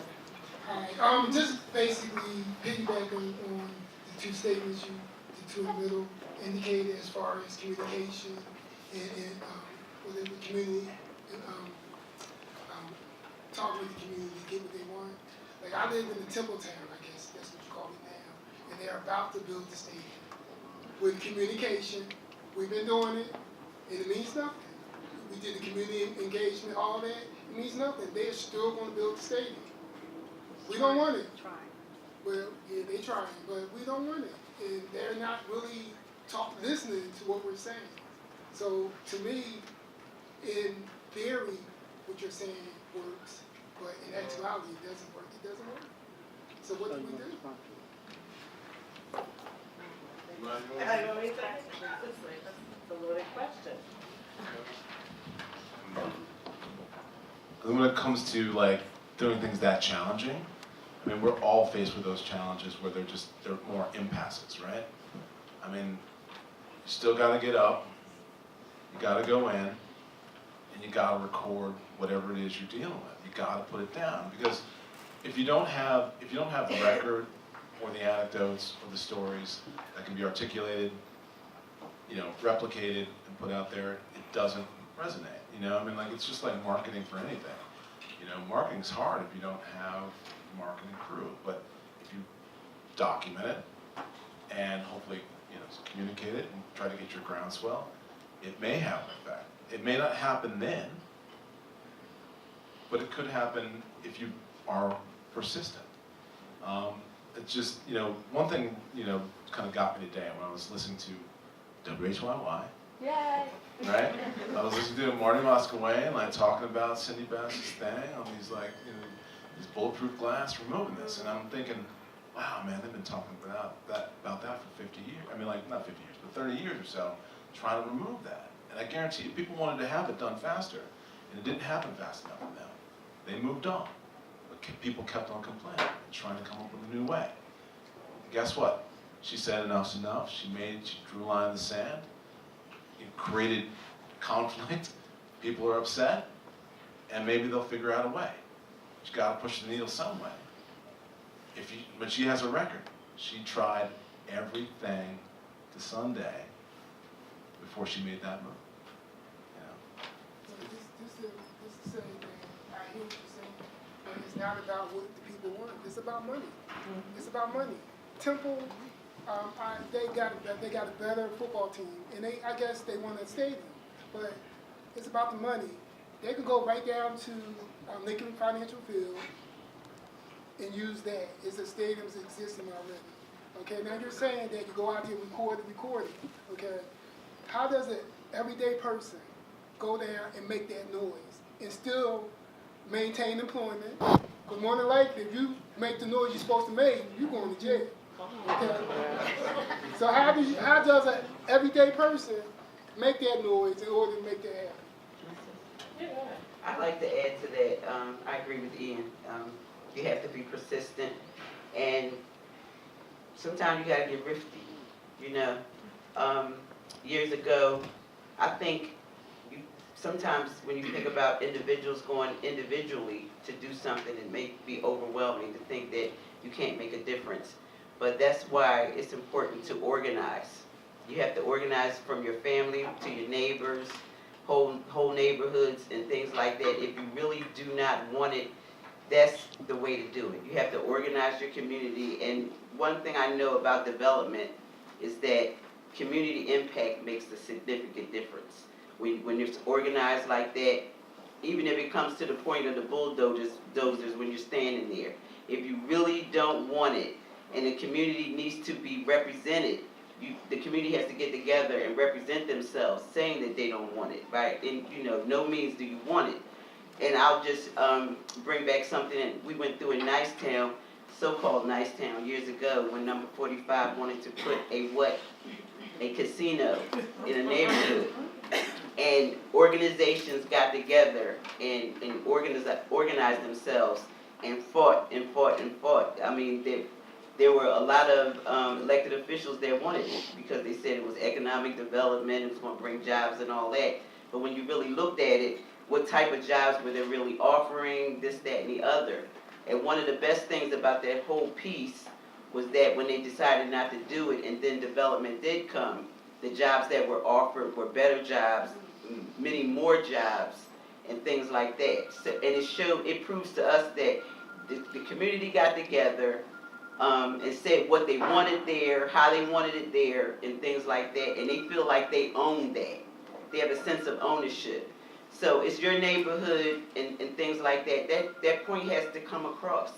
Alright, just basically piggybacking on the two statements the two in the middle indicated as far as communication and within the community, and talking with the community to get what they want. Like I live in the Temple Town, I guess that's what you call it now, and they're about to build the stadium. With communication, we've been doing it, and it means nothing. We did the community engagement, all that, it means nothing. They're still going to build the stadium. We don't want it. Well, yeah, they trying, but we don't want it. And they're not really listening to what we're saying. So to me, in theory, what you're saying works, but in actuality, it doesn't work. It doesn't work. So what do we do? I know it's a loaded question. And when it comes to like doing things that challenging, I mean, we're all faced with those challenges where they're more impasses, right? I mean, you still gotta get up, you gotta go in, and you gotta record whatever it is you're dealing with. You gotta put it down, because if you don't have the record or the anecdotes or the stories that can be articulated, replicated and put out there, it doesn't resonate. I mean, like, it's just like marketing for anything. Marketing's hard if you don't have a marketing crew, but if you document it and hopefully, communicate it and try to get your groundswell, it may have an effect. It may not happen then, but it could happen if you are persistent. It's just, one thing, kind of got me today when I was listening to WHYY. Yay! Right? I was listening to Marty Moscoway and like talking about Cindy Bass's thing on these these bulletproof glass removing this, and I'm thinking, wow, man, they've been talking about that for 50 years. I mean, like not 50 years, but 30 years or so, trying to remove that. And I guarantee you, people wanted to have it done faster, and it didn't happen fast enough for them. They moved on, but people kept on complaining and trying to come up with a new way. And guess what? She said enough's enough. She drew a line in the sand. It created conflict, people are upset, and maybe they'll figure out a way. She's got to push the needle some way. But she has a record. She tried everything to Sunday before she made that move. So this is the same thing. I hear what you're saying, but it's not about what the people want. It's about money. It's about money. Temple, they got a better football team, and I guess they want a stadium, but it's about the money. They can go right down to Lincoln Financial Field and use that. It's a stadium that's existing already. Okay, now you're saying that you go out there and record it. Okay, how does an everyday person go there and make that noise and still maintain employment? Because more than likely, if you make the noise you're supposed to make, you're going to jail. Okay. So how does an everyday person make that noise in order to make that happen? I'd like to add to that. I agree with Ian. You have to be persistent, and sometimes you gotta get rifty. Years ago, I think sometimes when you think about individuals going individually to do something, it may be overwhelming to think that you can't make a difference. But that's why it's important to organize. You have to organize from your family to your neighbors, whole neighborhoods and things like that. If you really do not want it, that's the way to do it. You have to organize your community. And one thing I know about development is that community impact makes a significant difference. When it's organized like that, even if it comes to the point of the bulldozers when you're standing there, if you really don't want it, and the community needs to be represented, the community has to get together and represent themselves, saying that they don't want it, right? And no means do you want it. And I'll just bring back something that we went through in Nicetown, so-called Nicetown, years ago, when number 45 wanted to put a casino in a neighborhood. And organizations got together and organized themselves and fought. I mean, there were a lot of elected officials that wanted it because they said it was economic development, it was going to bring jobs and all that. But when you really looked at it, what type of jobs were they really offering, this, that, and the other? And one of the best things about that whole piece was that when they decided not to do it and then development did come, the jobs that were offered were better jobs, many more jobs, and things like that. So, and it proves to us that the community got together and said what they wanted there, how they wanted it there, and things like that, and they feel like they own that. They have a sense of ownership. So it's your neighborhood and things like that. That point has to come across.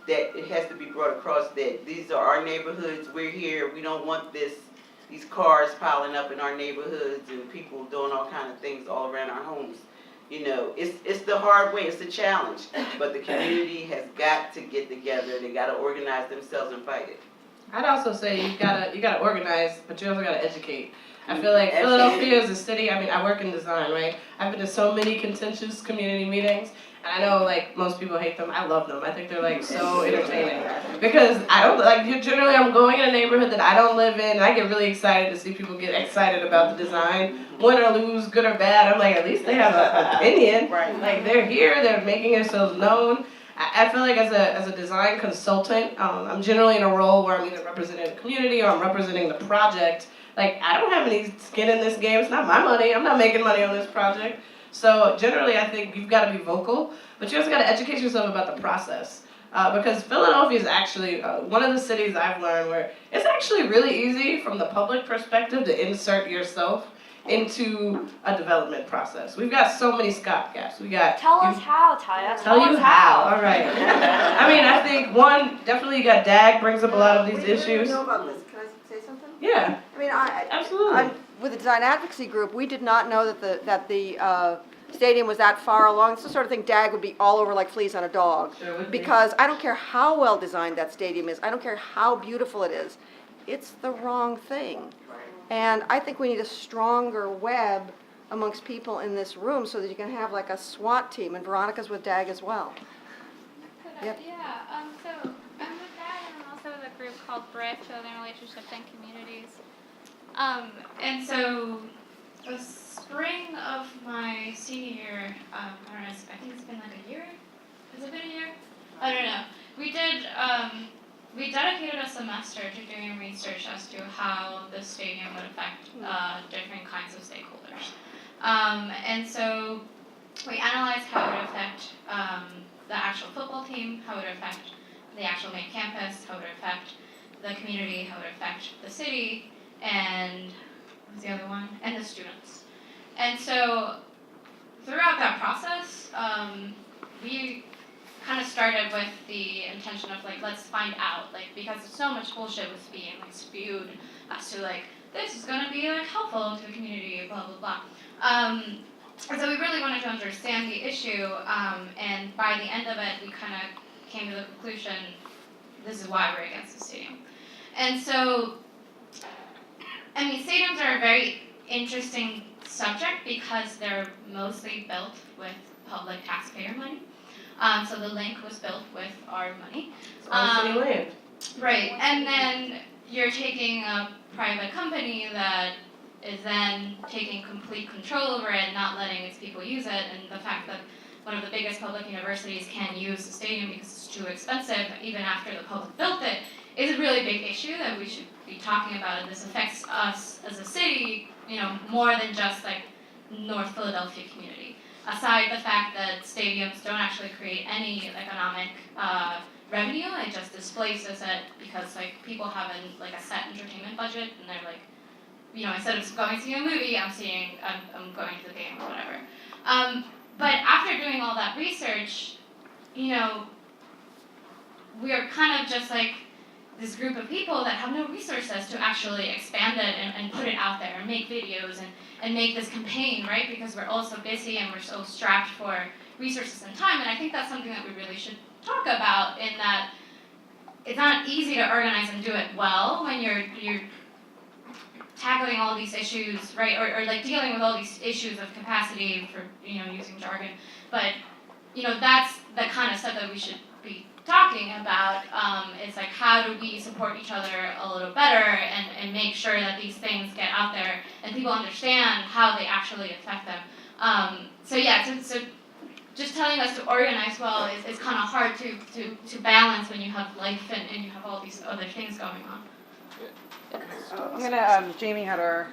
That it has to be brought across that these are our neighborhoods, we're here, we don't want these cars piling up in our neighborhoods and people doing all kind of things all around our homes. You know, it's the hard way, it's a challenge, but the community has got to get together, they gotta organize themselves and fight it. I'd also say you gotta organize, but you also gotta educate. I feel like Philadelphia is a city, I mean, I work in design, right? I've been to so many contentious community meetings, and I know like most people hate them, I love them. I think they're like so entertaining. Because I don't, like generally I'm going in a neighborhood that I don't live in, and I get really excited to see people get excited about the design. Win or lose, good or bad, I'm like, at least they have an opinion. Right. Like they're here, they're making themselves known. I feel like as a design consultant, I'm generally in a role where I'm either representing the community or I'm representing the project. Like, I don't have any skin in this game. It's not my money. I'm not making money on this project. So generally, I think you've got to be vocal, but you also got to educate yourself about the process. Because Philadelphia is actually one of the cities I've learned where it's actually really easy from the public perspective to insert yourself into a development process. We've got so many stopgaps. We got Tell us how, Taya. Tell you how. All right. I mean, I think one, definitely you got DAG brings up a lot of these issues. know about this. Can I say something? Yeah, I mean, absolutely. with the design advocacy group, we did not know that the stadium was that far along. It's the sort of thing DAG would be all over like fleas on a dog. Sure would be. Because I don't care how well designed that stadium is. I don't care how beautiful it is. It's the wrong thing. And I think we need a stronger web amongst people in this room so that you can have like a SWAT team, and Veronica's with DAG as well. Yep. Yeah, so I'm with that, and I'm also with a group called BRIC, Building Relationships and Communities. And so the spring of my senior year, I don't know, I think it's been like a year? Has it been a year? I don't know. We dedicated a semester to doing research as to how the stadium would affect different kinds of stakeholders. And so we analyzed how it would affect the actual football team, how it would affect the actual main campus, how it would affect the community, how it would affect the city, and what was the other one? And the students. And so throughout that process, we kind of started with the intention of like, let's find out, like, because so much bullshit was being like spewed as to like, this is going to be like helpful to the community, blah blah blah. And so we really wanted to understand the issue, and by the end of it, we kind of came to the conclusion, this is why we're against the stadium. And so, I mean, stadiums are a very interesting subject because they're mostly built with public taxpayer money. So the link was built with our money. It's on city land. Right, and then you're taking a private company that is then taking complete control over it, not letting its people use it, and the fact that one of the biggest public universities can't use the stadium because it's too expensive, even after the public built it, is a really big issue that we should be talking about, and this affects us as a city, you know, more than just like North Philadelphia community. Aside the fact that stadiums don't actually create any economic revenue, it just displaces it because like people have like a set entertainment budget, and they're like, you know, instead of going to see a movie, I'm going to the game or whatever. But after doing all that research, you know, we are kind of just like this group of people that have no resources to actually expand it and put it out there and make videos and make this campaign, right? Because we're all so busy and we're so strapped for resources and time. And I think that's something that we really should talk about, in that it's not easy to organize and do it well when you're tackling all these issues, right? Or like dealing with all these issues of capacity, for, you know, using jargon. But, you know, that's the kind of stuff that we should be talking about is like how do we support each other a little better and make sure that these things get out there and people understand how they actually affect them. So just telling us to organize well is kind of hard to balance when you have life and you have all these other things going on. I'm gonna, Jamie had her,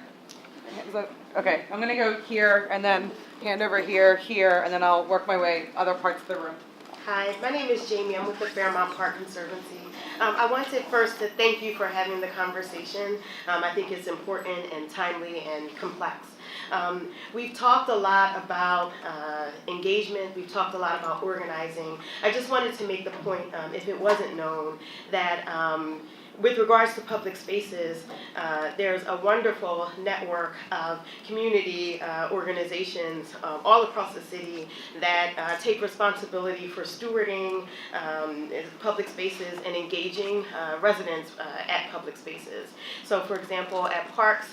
okay, I'm gonna go here and then hand over here, and then I'll work my way other parts of the room. Hi, my name is Jamie. I'm with the Fairmount Park Conservancy. I wanted first to thank you for having the conversation. I think it's important and timely and complex. We've talked a lot about engagement. We've talked a lot about organizing. I just wanted to make the point, if it wasn't known, that with regards to public spaces, there's a wonderful network of community organizations all across the city that take responsibility for stewarding public spaces and engaging residents at public spaces. So for example, at parks,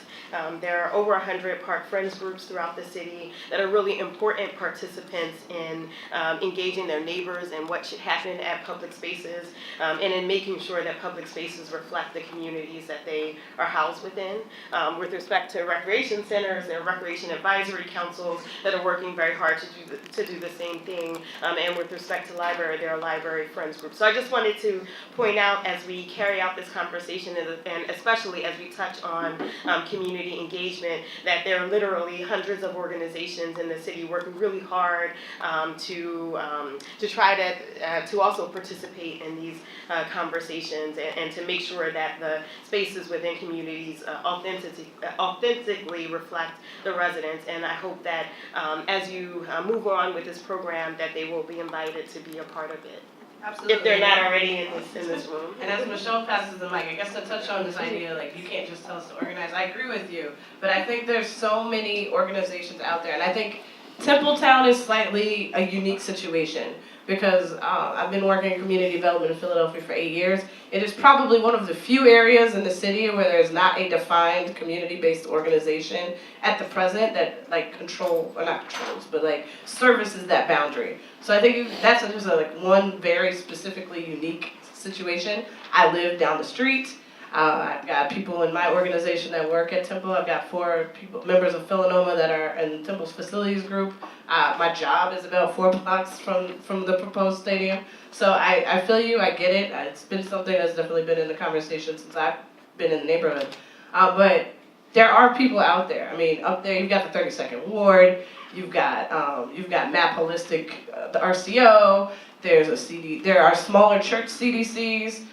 there are over 100 park friends groups throughout the city that are really important participants in engaging their neighbors and what should happen at public spaces, and in making sure that public spaces reflect the communities that they are housed within. With respect to recreation centers, there are recreation advisory councils that are working very hard to do the same thing. And with respect to library, there are library friends groups. So I just wanted to point out as we carry out this conversation, and especially as we touch on community engagement, that there are literally hundreds of organizations in the city working really hard to try to also participate in these conversations and to make sure that the spaces within communities authentically reflect the residents. And I hope that as you move on with this program, that they will be invited to be a part of it. Absolutely. If they're not already in this room. And as Michelle passes the mic, I guess to touch on this idea, like, you can't just tell us to organize. I agree with you, but I think there's so many organizations out there, and I think Templetown is slightly a unique situation because I've been working in community development in Philadelphia for 8 years. It is probably one of the few areas in the city where there's not a defined community-based organization at the present that services that boundary. So I think that's just one very specifically unique situation. I live down the street. I've got people in my organization that work at Temple. I've got 4 members of NOMA that are in Temple's facilities group. My job is about 4 blocks from the proposed stadium. So I feel you, I get it. It's been something that's definitely been in the conversation since I've been in the neighborhood. But there are people out there. I mean, up there you've got the 32nd Ward, you've got Map Holistic, the RCO, there are smaller church CDCs.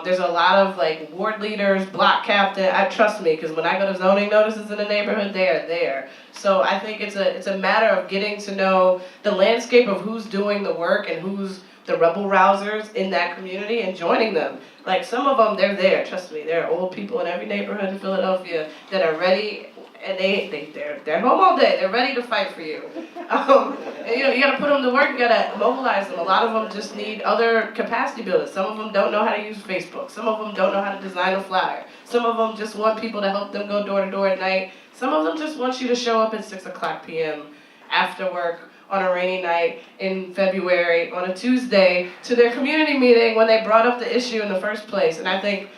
There's a lot of ward leaders, block captain. Trust me, because when I go to zoning notices in the neighborhood, they are there. So I think it's a matter of getting to know the landscape of who's doing the work and who's the rebel rousers in that community and joining them. Some of them, they're there. Trust me, there are old people in every neighborhood in Philadelphia that are ready. And they're home all day. They're ready to fight for you. And you got to put them to work. You got to mobilize them. A lot of them just need other capacity builders. Some of them don't know how to use Facebook. Some of them don't know how to design a flyer. Some of them just want people to help them go door to door at night. Some of them just want you to show up at 6:00 p.m. after work on a rainy night in February on a Tuesday to their community meeting when they brought up the issue in the first place. And I think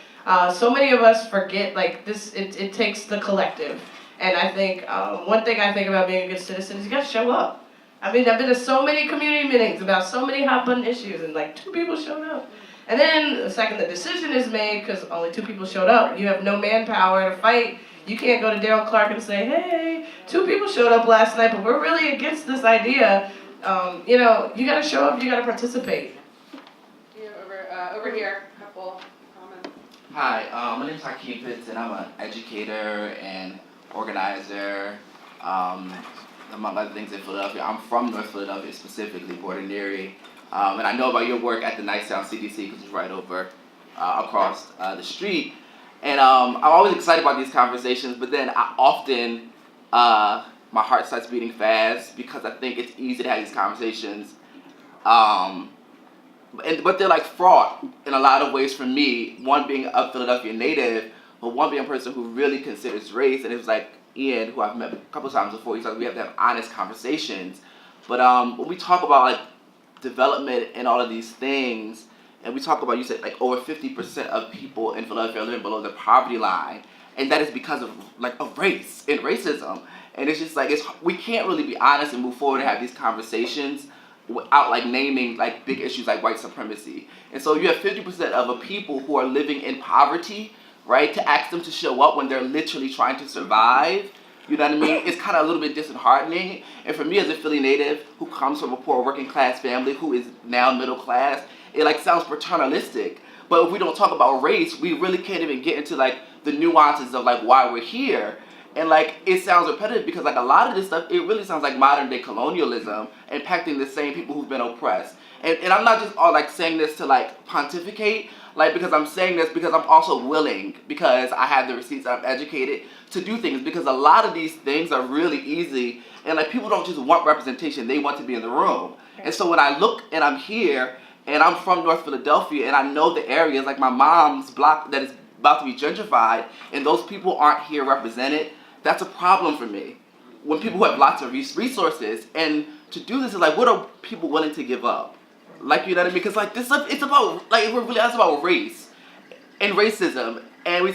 so many of us forget this. It takes the collective. And I think one thing I think about being a good citizen is you gotta show up. I mean, I've been to so many community meetings about so many hot button issues and 2 people showed up. And then the second the decision is made, because only 2 people showed up, you have no manpower to fight. You can't go to Daryl Clark and say, hey, 2 people showed up last night, but we're really against this idea. You gotta show up, you gotta participate. Over here, a couple comments. Hi, my name is Hakeem Pitts, and I'm an educator and organizer, among other things in Philadelphia. I'm from North Philadelphia, specifically Border Neary, and I know about your work at the Nicetown CDC because it's right over across the street. And I'm always excited about these conversations, but then I often, my heart starts beating fast because I think it's easy to have these conversations, but they're fraught in a lot of ways for me, one being a Philadelphia native, but one being a person who really considers race, and it was Ian, who I've met a couple times before, he's we have to have honest conversations. But when we talk about development and all of these things, and we talk about, you said like over 50% of people in Philadelphia are living below the poverty line, and that is because of like of race and racism. And it's just like we can't really be honest and move forward and have these conversations without like naming like big issues like white supremacy. And so you have 50% of a people who are living in poverty, right? To ask them to show up when they're literally trying to survive, you know what I mean? It's kind of a little bit disheartening. And for me as a Philly native who comes from a poor working class family who is now middle class, it like sounds paternalistic. But if we don't talk about race, we really can't even get into like the nuances of like why we're here. And like it sounds repetitive because like a lot of this stuff, it really sounds like modern day colonialism impacting the same people who've been oppressed. And I'm not just all like saying this to like pontificate, like because I'm saying this because I'm also willing, because I have the receipts, I'm educated, to do things, because a lot of these things are really easy, and like people don't just want representation, they want to be in the room. And so when I look and I'm here, and I'm from North Philadelphia, and I know the areas, like my mom's block that is about to be gentrified, and those people aren't here represented, that's a problem for me. When people have lots of resources, and to do this is like, what are people willing to give up? Like, you know what I mean? Because like this stuff, it's about, like, we're really asked about race and racism, and we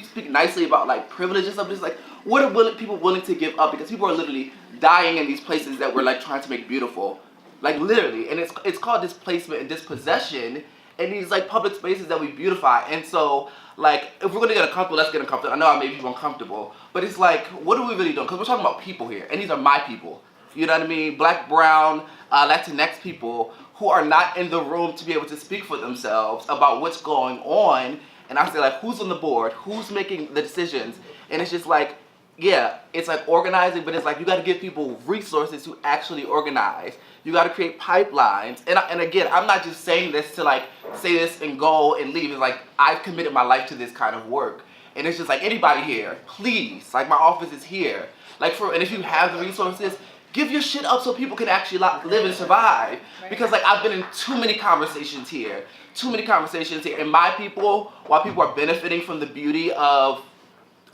speak nicely about like privilege and stuff. It's like, what are people willing to give up? Because people are literally dying in these places that we're like trying to make beautiful, like literally. And it's called displacement and dispossession in these like public spaces that we beautify. And so like, if we're gonna get uncomfortable, let's get uncomfortable. I know I made people uncomfortable, but it's like, what are we really doing? Because we're talking about people here, and these are my people. You know what I mean? Black, brown, Latinx people who are not in the room to be able to speak for themselves about what's going on. And I say like, who's on the board? Who's making the decisions? And it's just like, yeah, it's like organizing, but it's like you got to give people resources to actually organize. You got to create pipelines. And again, I'm not just saying this to like say this and go and leave. It's like I've committed my life to this kind of work. And it's just like anybody here, please, like my office is here. Like and if you have the resources, give your shit up so people can actually live and survive. Because like I've been in too many conversations here. And my people, while people are benefiting from the beauty of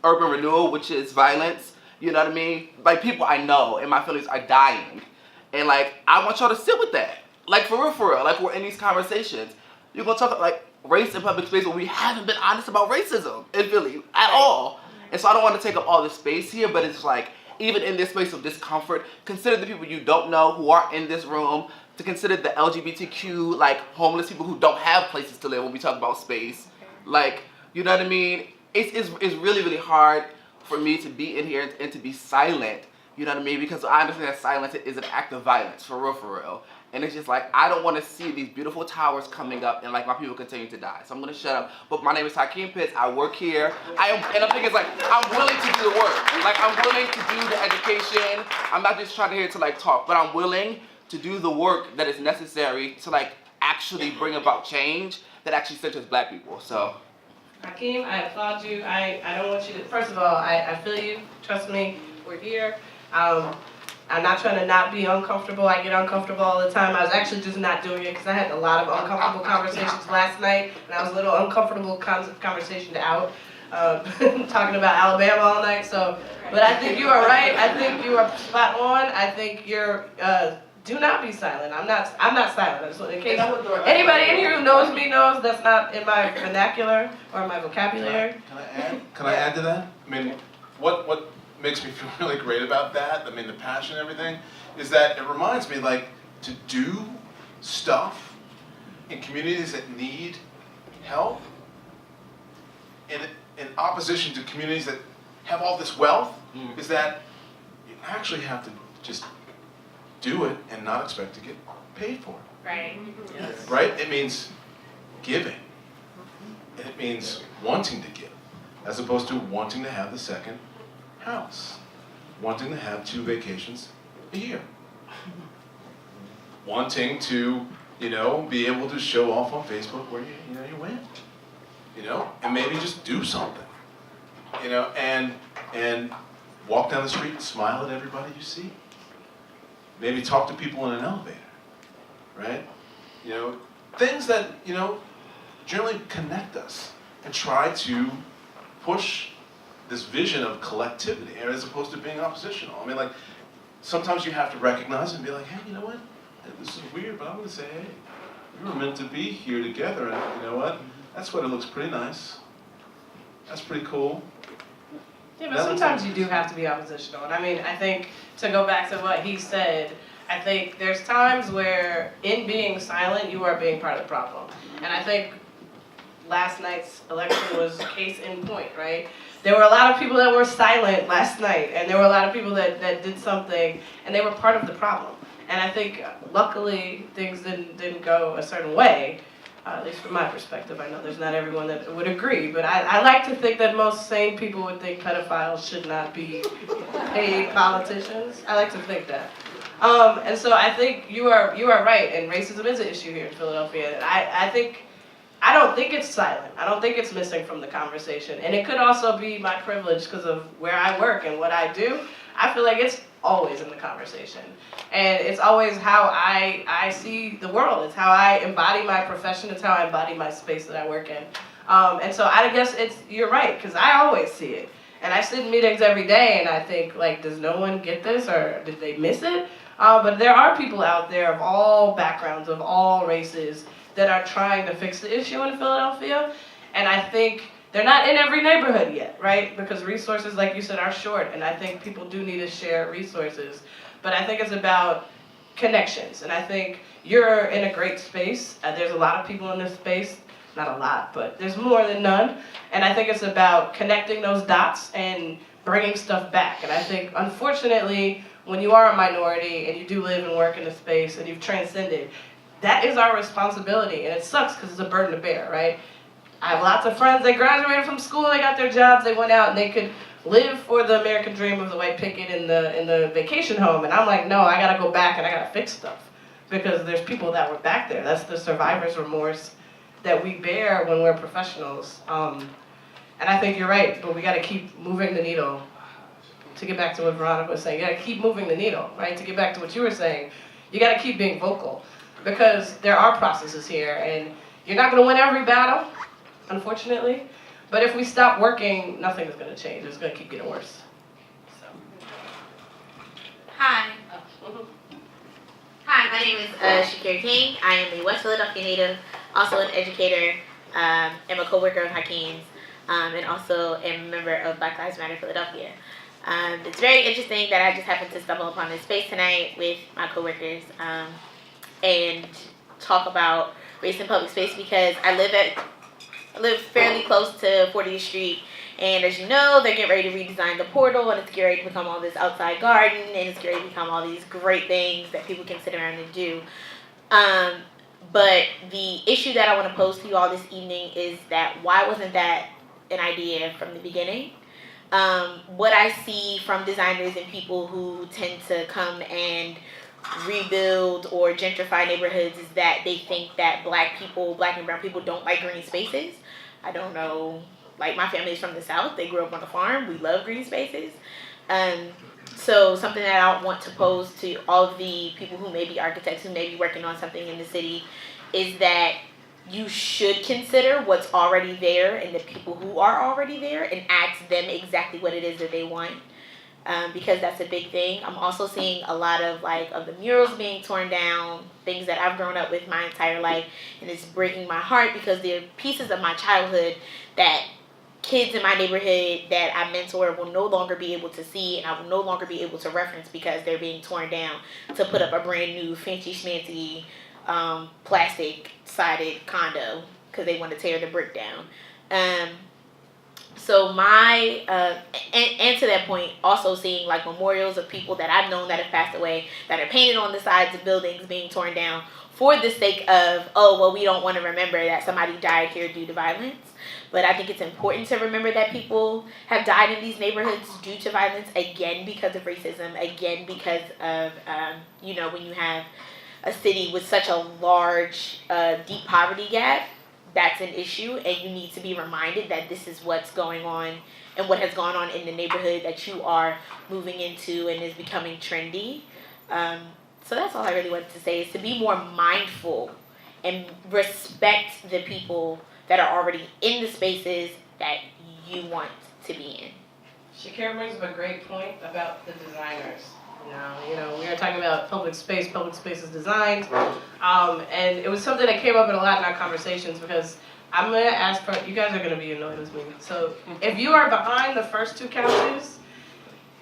urban renewal, which is violence, you know what I mean? Like people I know and my feelings are dying. And like, I want y'all to sit with that. Like for real, like we're in these conversations. You're gonna talk like race in public space, but we haven't been honest about racism in Philly at all. And so I don't want to take up all the space here, but it's like, even in this space of discomfort, consider the people you don't know who are in this room, to consider the LGBTQ, like homeless people who don't have places to live when we talk about space. Like, you know what I mean? It's really, really hard for me to be in here and to be silent, you know what I mean? Because I understand that silence is an act of violence, for real. And it's just like, I don't want to see these beautiful towers coming up and like my people continue to die. So I'm going to shut up. But my name is Hakeem Pitts. I work here. And I'm thinking it's like, I'm willing to do the work. Like I'm willing to do the education. I'm not just trying to hear to like talk, but I'm willing to do the work that is necessary to like actually bring about change that actually centers black people. So. Hakeem, I applaud you. I don't want you to, first of all, I feel you. Trust me, we're here. I'm not trying to not be uncomfortable. I get uncomfortable all the time. I was actually just not doing it because I had a lot of uncomfortable conversations last night, and I was a little uncomfortable conversation out, talking about Alabama all night. So, but I think you are right. I think you are spot on. I think you're. Do not be silent. I'm not silent. I just want, in case anybody in here who knows me knows that's not in my vernacular or my vocabulary. Can I add to that? I mean, what makes me feel really great about that, I mean the passion and everything, is that it reminds me like to do stuff in communities that need help in opposition to communities that have all this wealth, is that you actually have to just do it and not expect to get paid for it. Right. Yes. Right? It means giving. And it means wanting to give, as opposed to wanting to have the second house, wanting to have 2 vacations a year, wanting to, be able to show off on Facebook where you win, and maybe just do something, and walk down the street and smile at everybody you see. Maybe talk to people in an elevator, right? Things that, generally connect us and try to push this vision of collectivity as opposed to being oppositional. I mean, like, sometimes you have to recognize and be like, hey, you know what? This is weird, but I'm gonna say, hey, we were meant to be here together, and you know what? That's what it looks pretty nice. That's pretty cool. Yeah, but sometimes you do have to be oppositional. And I mean, I think to go back to what he said, I think there's times where in being silent, you are being part of the problem. And I think last night's election was a case in point, right? There were a lot of people that were silent last night, and there were a lot of people that did something, and they were part of the problem. And I think, luckily, things didn't go a certain way, at least from my perspective. I know there's not everyone that would agree, but I like to think that most sane people would think pedophiles should not be paid politicians. I like to think that. And so I think you are right, and racism is an issue here in Philadelphia. I don't think it's silent. I don't think it's missing from the conversation. And it could also be my privilege because of where I work and what I do. I feel like it's always in the conversation. And it's always how I see the world. It's how I embody my profession. It's how I embody my space that I work in. And so I guess you're right, because I always see it. And I sit in meetings every day and I think, like, does no one get this or did they miss it? But there are people out there of all backgrounds, of all races, that are trying to fix the issue in Philadelphia. And I think they're not in every neighborhood yet, right? Because resources, like you said, are short. And I think people do need to share resources. But I think it's about connections. And I think you're in a great space. There's a lot of people in this space. Not a lot, but there's more than none. And I think it's about connecting those dots and bringing stuff back. And I think, unfortunately, when you are a minority and you do live and work in a space and you've transcended, that is our responsibility, and it sucks because it's a burden to bear, right? I have lots of friends that graduated from school, they got their jobs, they went out and they could live for the American dream of the white picket in the vacation home, and I'm like, no, I gotta go back and I gotta fix stuff because there's people that were back there. That's the survivor's remorse that we bear when we're professionals. And I think you're right, but we gotta keep moving the needle. To get back to what Veronica was saying, you gotta keep moving the needle, right? To get back to what you were saying, you gotta keep being vocal. Because there are processes here, and you're not going to win every battle, unfortunately. But if we stop working, nothing is going to change. It's going to keep getting worse. So. Hi. Hi, my name is Shakira King. I am a West Philadelphia native, also an educator, am a co-worker of Hakeem's, and also am a member of Black Lives Matter Philadelphia. It's very interesting that I just happened to stumble upon this space tonight with my coworkers. And talk about race in public space because I live fairly close to 40th Street, and as you know, they're getting ready to redesign the portal, and it's getting ready to become all this outside garden, and it's getting ready to become all these great things that people can sit around and do. But the issue that I want to pose to you all this evening is that why wasn't that an idea from the beginning? What I see from designers and people who tend to come and rebuild or gentrify neighborhoods is that they think that black and brown people don't like green spaces. I don't know, like my family is from the South, they grew up on a farm, we love green spaces. So something that I want to pose to all of the people who may be architects, who may be working on something in the city, is that you should consider what's already there and the people who are already there and ask them exactly what it is that they want. Because that's a big thing. I'm also seeing a lot of of the murals being torn down, things that I've grown up with my entire life, and it's breaking my heart because they're pieces of my childhood that kids in my neighborhood that I mentor will no longer be able to see, and I will no longer be able to reference because they're being torn down to put up a brand new fancy schmancy plastic sided condo because they want to tear the brick down. So my, and to that point, also seeing memorials of people that I've known that have passed away that are painted on the sides of buildings being torn down for the sake of, oh, well, we don't want to remember that somebody died here due to violence. But I think it's important to remember that people have died in these neighborhoods due to violence, again, because of racism, again, because of, when you have a city with such a large, deep poverty gap, that's an issue, and you need to be reminded that this is what's going on and what has gone on in the neighborhood that you are moving into and is becoming trendy. So that's all I really wanted to say, is to be more mindful and respect the people that are already in the spaces that you want to be in. Shakira brings up a great point about the designers. now. You know, we are talking about public space is designed. And it was something that came up in a lot in our conversations because I'm gonna ask for, you guys are gonna be annoyed with me. So if you are behind the first two couches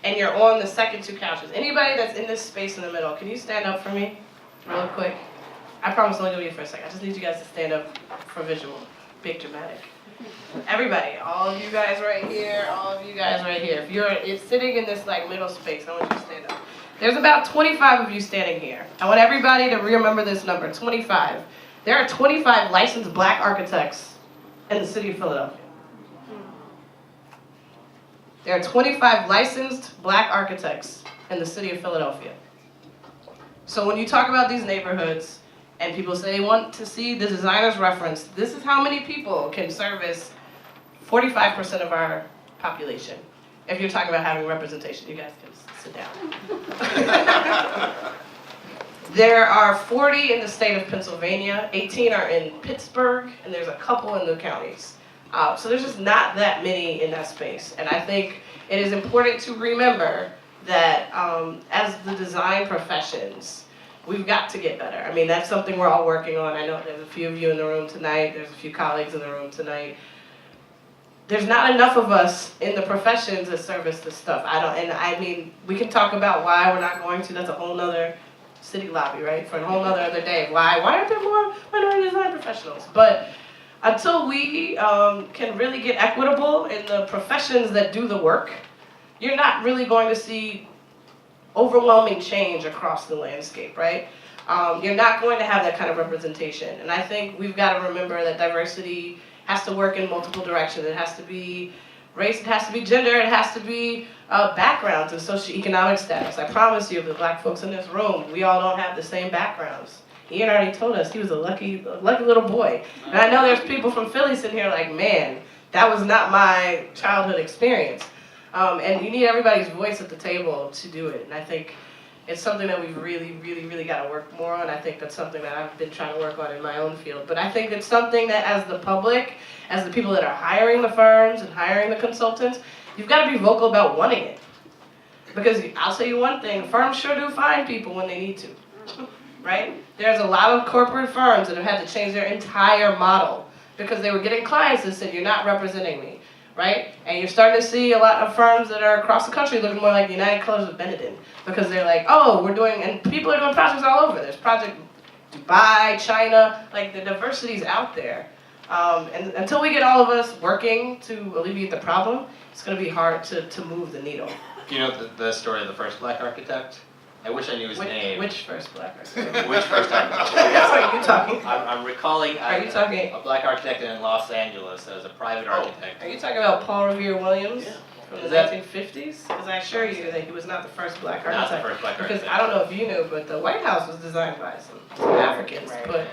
and you're on the second two couches, anybody that's in this space in the middle, can you stand up for me real quick? I promise I'm only gonna be for a second. I just need you guys to stand up for visual. Big dramatic. Everybody, all of you guys right here, all of you guys right here. If you're sitting in this like middle space, I want you to stand up. There's about 25 of you standing here. I want everybody to remember this number, 25. There are 25 licensed black architects in the city of Philadelphia. There are 25 licensed black architects in the city of Philadelphia. So when you talk about these neighborhoods, and people say they want to see the designer's reference, this is how many people can service 45% of our population. If you're talking about having representation, you guys can sit down. There are 40 in the state of Pennsylvania, 18 are in Pittsburgh, and there's a couple in the counties. So there's just not that many in that space. And I think it is important to remember that as the design professions, we've got to get better. I mean, that's something we're all working on. I know there's a few of you in the room tonight. There's a few colleagues in the room tonight. There's not enough of us in the professions that service this stuff. I mean, we can talk about why we're not going to. That's a whole nother city lobby, right? For a whole other day. Why aren't there more minority design professionals? But until we can really get equitable in the professions that do the work, you're not really going to see overwhelming change across the landscape, right? You're not going to have that kind of representation. And I think we've got to remember that diversity has to work in multiple directions. It has to be race, it has to be gender, it has to be backgrounds and socioeconomic status. I promise you, the black folks in this room, we all don't have the same backgrounds. Ian already told us he was a lucky little boy. And I know there's people from Philly sitting here like, man, that was not my childhood experience. And you need everybody's voice at the table to do it. And I think it's something that we've really got to work more on. I think that's something that I've been trying to work on in my own field. But I think it's something that as the public, as the people that are hiring the firms and hiring the consultants, you've got to be vocal about wanting it. Because I'll tell you one thing, firms sure do find people when they need to, right? There's a lot of corporate firms that have had to change their entire model because they were getting clients that said, you're not representing me. Right? And you're starting to see a lot of firms that are across the country looking more like United Colors of Benetton because they're like, oh, we're doing, and people are doing projects all over. There's Project Dubai, China, like the diversity's out there. And until we get all of us working to alleviate the problem, it's going to be hard to move the needle. Do you know the story of the first black architect? I wish I knew his name. Which first black architect? Which first architect? That's what you're talking. I'm recalling Are you talking? a black architect in Los Angeles as a private architect. Are you talking about Paul Revere Williams? Yeah. From the 1950s? Because I assure you that he was not the first black architect. Not the first black architect. Because I don't know if you knew, but the White House was designed by some Africans. Right. But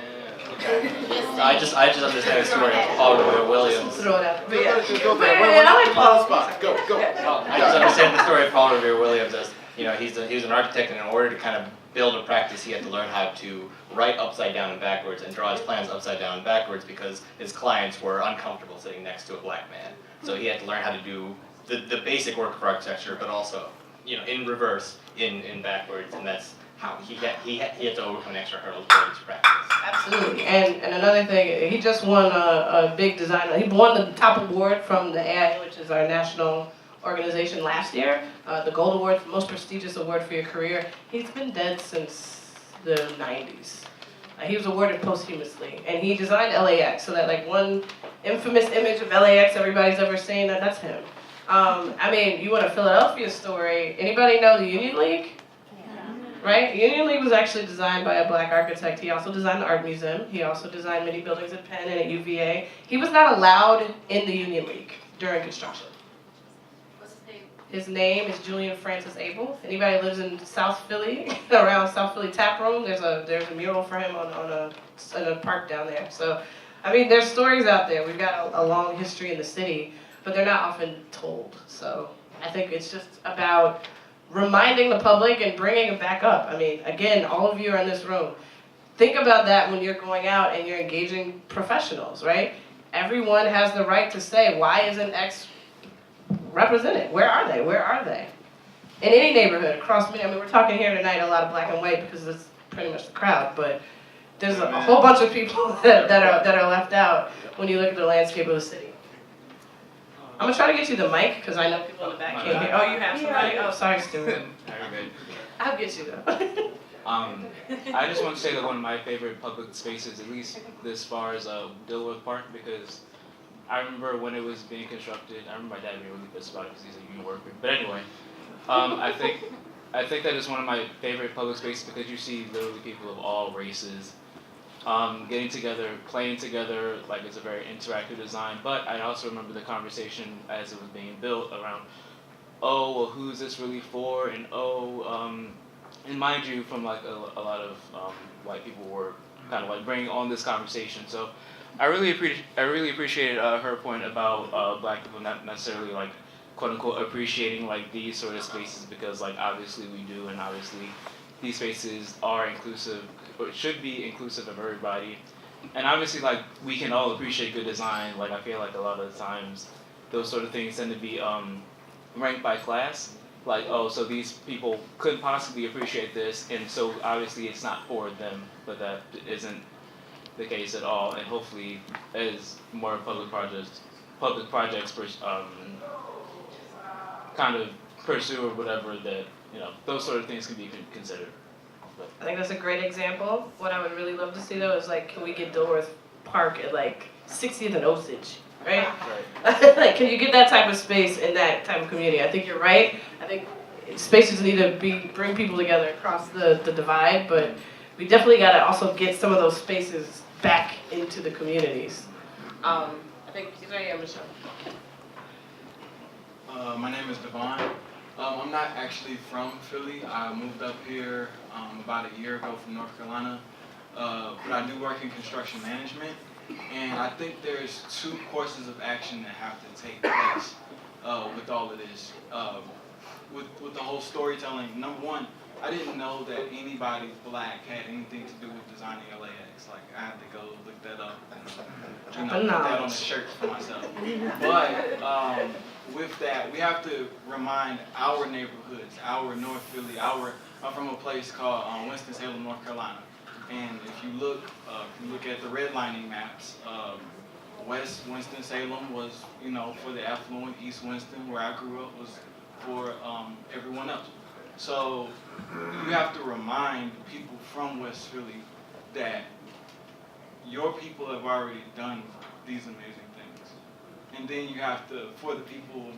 I just understand the story of Paul Revere Williams. throw it out there. But yeah. Go there. I like Paul. Go. Well, I just understand the story of Paul Revere Williams as, you know, he was an architect, and in order to kind of build a practice, he had to learn how to write upside down and backwards and draw his plans upside down and backwards because his clients were uncomfortable sitting next to a black man. So he had to learn how to do the basic work of architecture, but also, you know, in reverse, in backwards, and that's how he had to overcome extra hurdles for his practice. Absolutely. And another thing, he just won a big design. He won the top award from the AIA, which is our national organization, last year, the Gold Award, the most prestigious award for your career. He's been dead since the 90s. He was awarded posthumously, and he designed LAX, so that like one infamous image of LAX everybody's ever seen, that's him. I mean, you want a Philadelphia story, anybody know the Union League? Right? Union League was actually designed by a black architect. He also designed the Art Museum. He also designed many buildings at Penn and at UVA. He was not allowed in the Union League during construction. His name is Julian Francis Abel. If anybody lives in South Philly, around South Philly Tap Room, there's a mural for him in a park down there. So, I mean, there's stories out there. We've got a long history in the city, but they're not often told. So, I think it's just about reminding the public and bringing it back up. I mean, again, all of you are in this room. Think about that when you're going out and you're engaging professionals, right? Everyone has the right to say, why isn't X represented? Where are they? Where are they? in any neighborhood across, I mean, we're talking here tonight a lot of black and white because that's pretty much the crowd, but there's a whole bunch of people that are left out when you look at the landscape of the city. I'm gonna try to get you the mic because I know people in the back can't hear. Oh, you have somebody? Oh, sorry, Stuart. I'll get you though. I just want to say that one of my favorite public spaces, at least this far, is Dilworth Park, because I remember when it was being constructed. I remember my dad being really pissed about it because he's a union worker. But anyway, I think that is one of my favorite public spaces because you see literally people of all races getting together, playing together. Like, it's a very interactive design. But I also remember the conversation as it was being built around, oh, well, who's this really for? And and mind you, from like a lot of white people were kind of like bringing on this conversation. So I really appreciated her point about black people not necessarily like quote unquote appreciating like these sort of spaces, because like obviously we do, and obviously these spaces are inclusive, or should be inclusive of everybody. And obviously like we can all appreciate good design. Like I feel like a lot of the times those sort of things tend to be ranked by class. Like, oh, so these people couldn't possibly appreciate this, and so obviously it's not for them, but that isn't the case at all. And hopefully, as more public projects kind of pursue or whatever, that those sort of things can be considered. But I think that's a great example. What I would really love to see though is like, can we get Dilworth Park at like 60th and Osage? Right? Like, can you get that type of space in that type of community? I think you're right. I think spaces need to bring people together across the divide, but we definitely got to also get some of those spaces back into the communities. I think, yeah, Michelle. My name is Devon. I'm not actually from Philly. I moved up here about a year ago from North Carolina, but I do work in construction management. And I think there's two courses of action that have to take place with all of this. With the whole storytelling, number one, I didn't know that anybody black had anything to do with designing LAX. Like, I had to go look that up and put that on a shirt for myself. But with that, we have to remind our neighborhoods, our North Philly, I'm from a place called Winston-Salem, North Carolina. And if you look at the redlining maps, West Winston-Salem was, for the affluent. East Winston, where I grew up, was for everyone else. So you have to remind people from West Philly that your people have already done these amazing things. And then you have to, for the people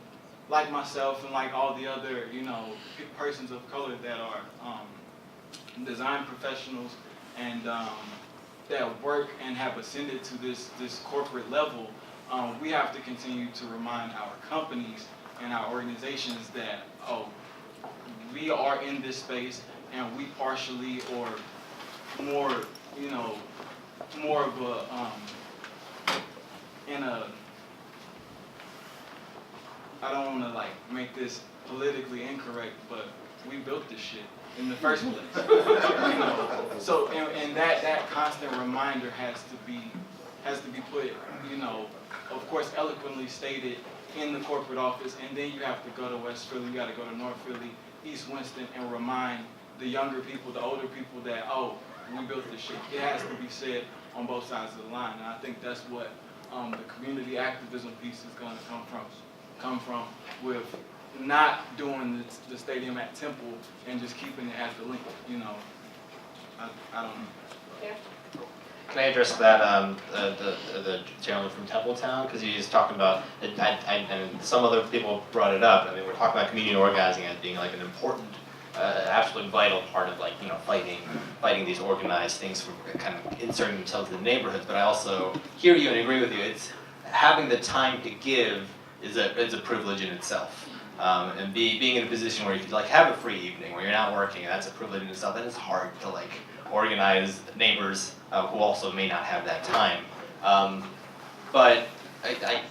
like myself and like all the other, persons of color that are design professionals, and that work and have ascended to this corporate level, we have to continue to remind our companies and our organizations that, we are in this space, and we partially or more, more of I don't want to like make this politically incorrect, but we built this shit in the first place. So and that constant reminder has to be put, of course eloquently stated in the corporate office, and then you have to go to West Philly, you got to go to North Philly, East Winston, and remind the younger people, the older people that, we built this shit. It has to be said on both sides of the line, and I think that's what the community activism piece is going to come from with not doing the stadium at Temple and just keeping it at the link, I don't know. Yeah. Can I address that, the gentleman from Templetown? Because he's talking about, and some other people brought it up. I mean, we're talking about community organizing as being like an important, absolutely vital part of like, fighting these organized things from kind of inserting themselves in the neighborhoods. But I also hear you and agree with you. It's having the time to give is a privilege in itself. And being in a position where you can like have a free evening where you're not working, and that's a privilege in itself. And it's hard to like organize neighbors who also may not have that time. But I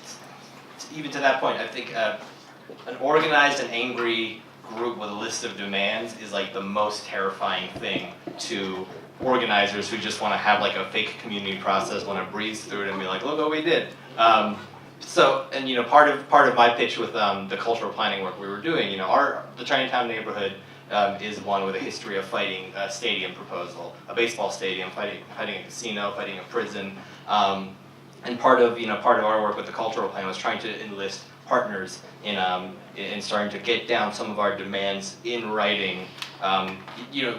even to that point, I think an organized and angry group with a list of demands is like the most terrifying thing to organizers who just want to have like a fake community process, want to breeze through it and be like, look what we did. So, and part of my pitch with the cultural planning work we were doing, the Chinatown neighborhood is one with a history of fighting a stadium proposal, a baseball stadium, fighting a casino, fighting a prison, and part of our work with the cultural plan was trying to enlist partners in starting to get down some of our demands in writing,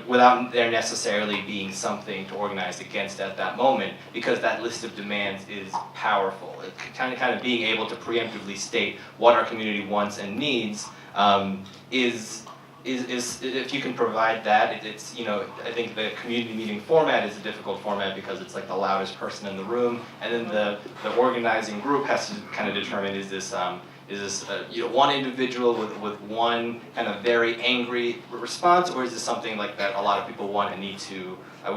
without there necessarily being something to organize against at that moment, because that list of demands is powerful. It kind of being able to preemptively state what our community wants and needs is if you can provide that, it's I think the community meeting format is a difficult format because it's like the loudest person in the room, and then the organizing group has to kind of determine is this one individual with one kind of very angry response, or is this something like that a lot of people want and we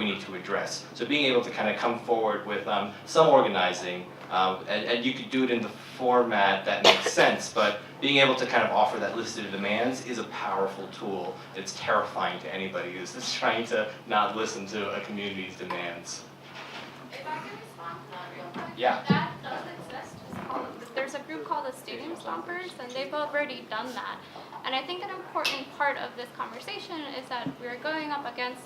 need to address? So being able to kind of come forward with some organizing, and you could do it in the format that makes sense, but being able to kind of offer that list of demands is a powerful tool. It's terrifying to anybody who's just trying to not listen to a community's demands. If I can respond to that real quick. Yeah. That does exist. There's a group called the Stadium Stompers, and they've already done that. And I think an important part of this conversation is that we're going up against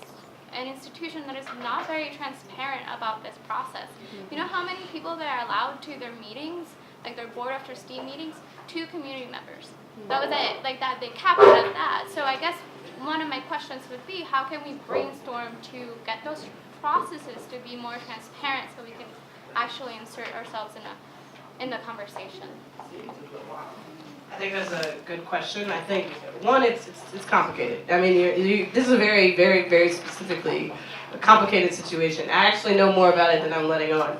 an institution that is not very transparent about this process. You know how many people they are allowed to their meetings, like their board of trustee meetings? 2 community members. That was it. Like that, they capped it at that. So I guess one of my questions would be, how can we brainstorm to get those processes to be more transparent so we can actually insert ourselves in the conversation? I think that's a good question. I think one, it's complicated. I mean, this is a very, very, very specifically complicated situation. I actually know more about it than I'm letting on.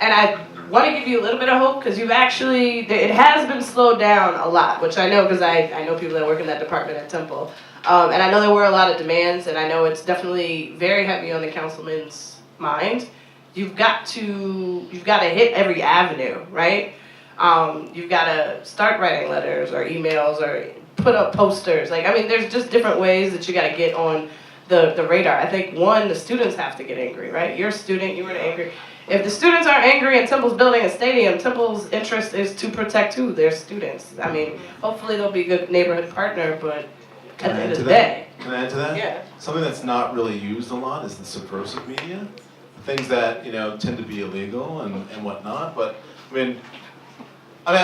And I want to give you a little bit of hope because it has been slowed down a lot, which I know because I know people that work in that department at Temple. And I know there were a lot of demands, and I know it's definitely very heavy on the councilman's mind. You've got to hit every avenue, right? You've got to start writing letters or emails or put up posters. There's just different ways that you got to get on the radar. I think one, the students have to get angry, right? You're a student, you were angry. If the students aren't angry and Temple's building a stadium, Temple's interest is to protect who? Their students. Hopefully they'll be a good neighborhood partner, but at the end of the day. Can I add to that? Yeah. Something that's not really used a lot is the subversive media. Things that, tend to be illegal and whatnot, but I'm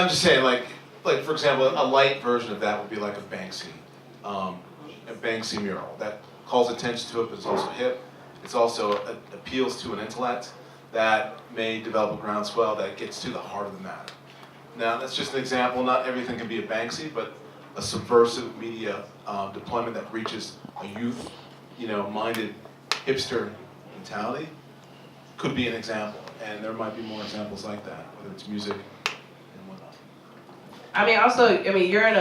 just saying, like for example, a light version of that would be like a Banksy mural that calls attention to it, but it's also hip. It's also appeals to an intellect that may develop a groundswell that gets to the heart of the matter. Now, that's just an example. Not everything can be a Banksy, but a subversive media deployment that reaches a youth, minded hipster mentality could be an example. And there might be more examples like that, whether it's music and whatnot. You're in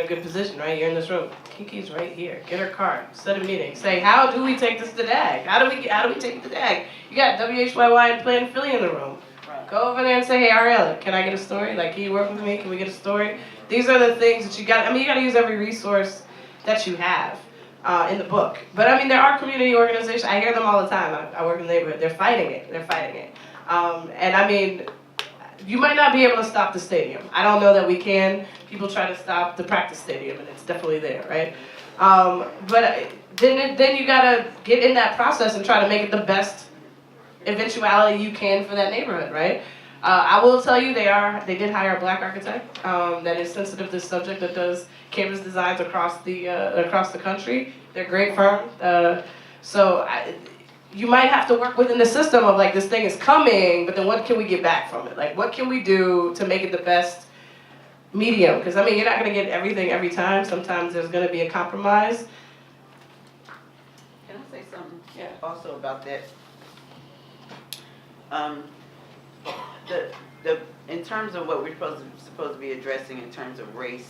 a good position, right? You're in this room. Kiki's right here. Get her card. Set a meeting. Say, how do we take this to DAG? How do we take it to DAG? You got WHYY and PlanPhilly in the room. Right. Go over there and say, hey, Ariella, can I get a story? Can you work with me? Can we get a story? These are the things that you got. You got to use every resource that you have in the book. But there are community organizations. I hear them all the time. I work in the neighborhood. They're fighting it. You might not be able to stop the stadium. I don't know that we can. People try to stop the practice stadium, and it's definitely there, right? But then you gotta get in that process and try to make it the best eventuality you can for that neighborhood, right? I will tell you, they did hire a black architect that is sensitive to this subject, that does campus designs across the country. They're a great firm. You might have to work within the system of this thing is coming, but then what can we get back from it? What can we do to make it the best medium? Because you're not going to get everything every time. Sometimes there's going to be a compromise. Can I say something? Yeah. Also about that. In terms of what we're supposed to be addressing in terms of race,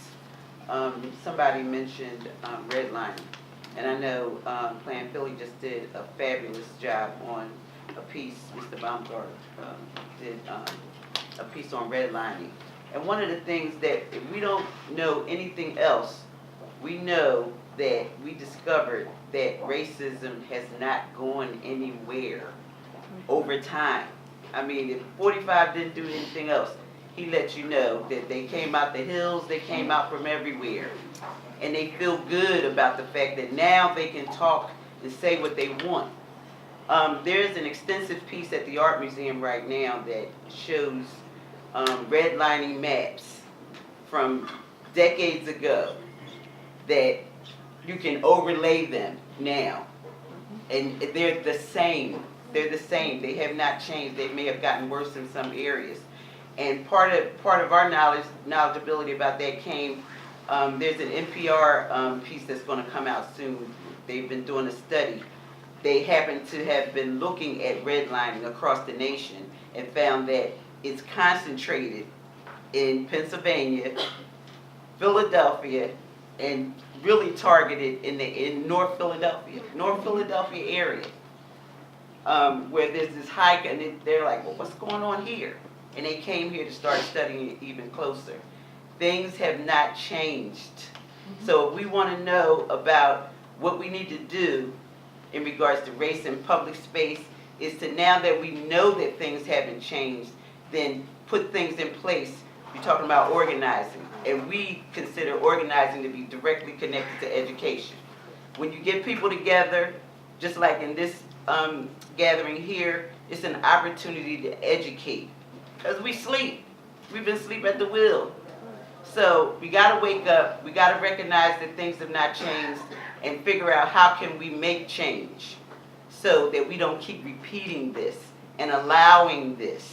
somebody mentioned redlining. And I know PlanPhilly just did a fabulous job on a piece, Mr. Baumgartner did a piece on redlining. And one of the things that, if we don't know anything else, we know that we discovered that racism has not gone anywhere over time. If 45 didn't do anything else, he let you know that they came out the hills, they came out from everywhere. And they feel good about the fact that now they can talk and say what they want. There's an extensive piece at the Art Museum right now that shows redlining maps from decades ago that you can overlay them now. And they're the same. They're the same. They have not changed. They may have gotten worse in some areas. And part of our knowledgeability about that came, there's an NPR piece that's going to come out soon. They've been doing a study. They happen to have been looking at redlining across the nation and found that it's concentrated in Pennsylvania, Philadelphia, and really targeted in North Philadelphia area, where there's this hike, and they're like, well, what's going on here? And they came here to start studying it even closer. Things have not changed. So we want to know about what we need to do in regards to race in public space is to, now that we know that things haven't changed, then put things in place. You're talking about organizing, and we consider organizing to be directly connected to education. When you get people together, just like in this gathering here, it's an opportunity to educate. Because we sleep. We've been asleep at the wheel. So we got to wake up. We got to recognize that things have not changed and figure out how can we make change so that we don't keep repeating this and allowing this,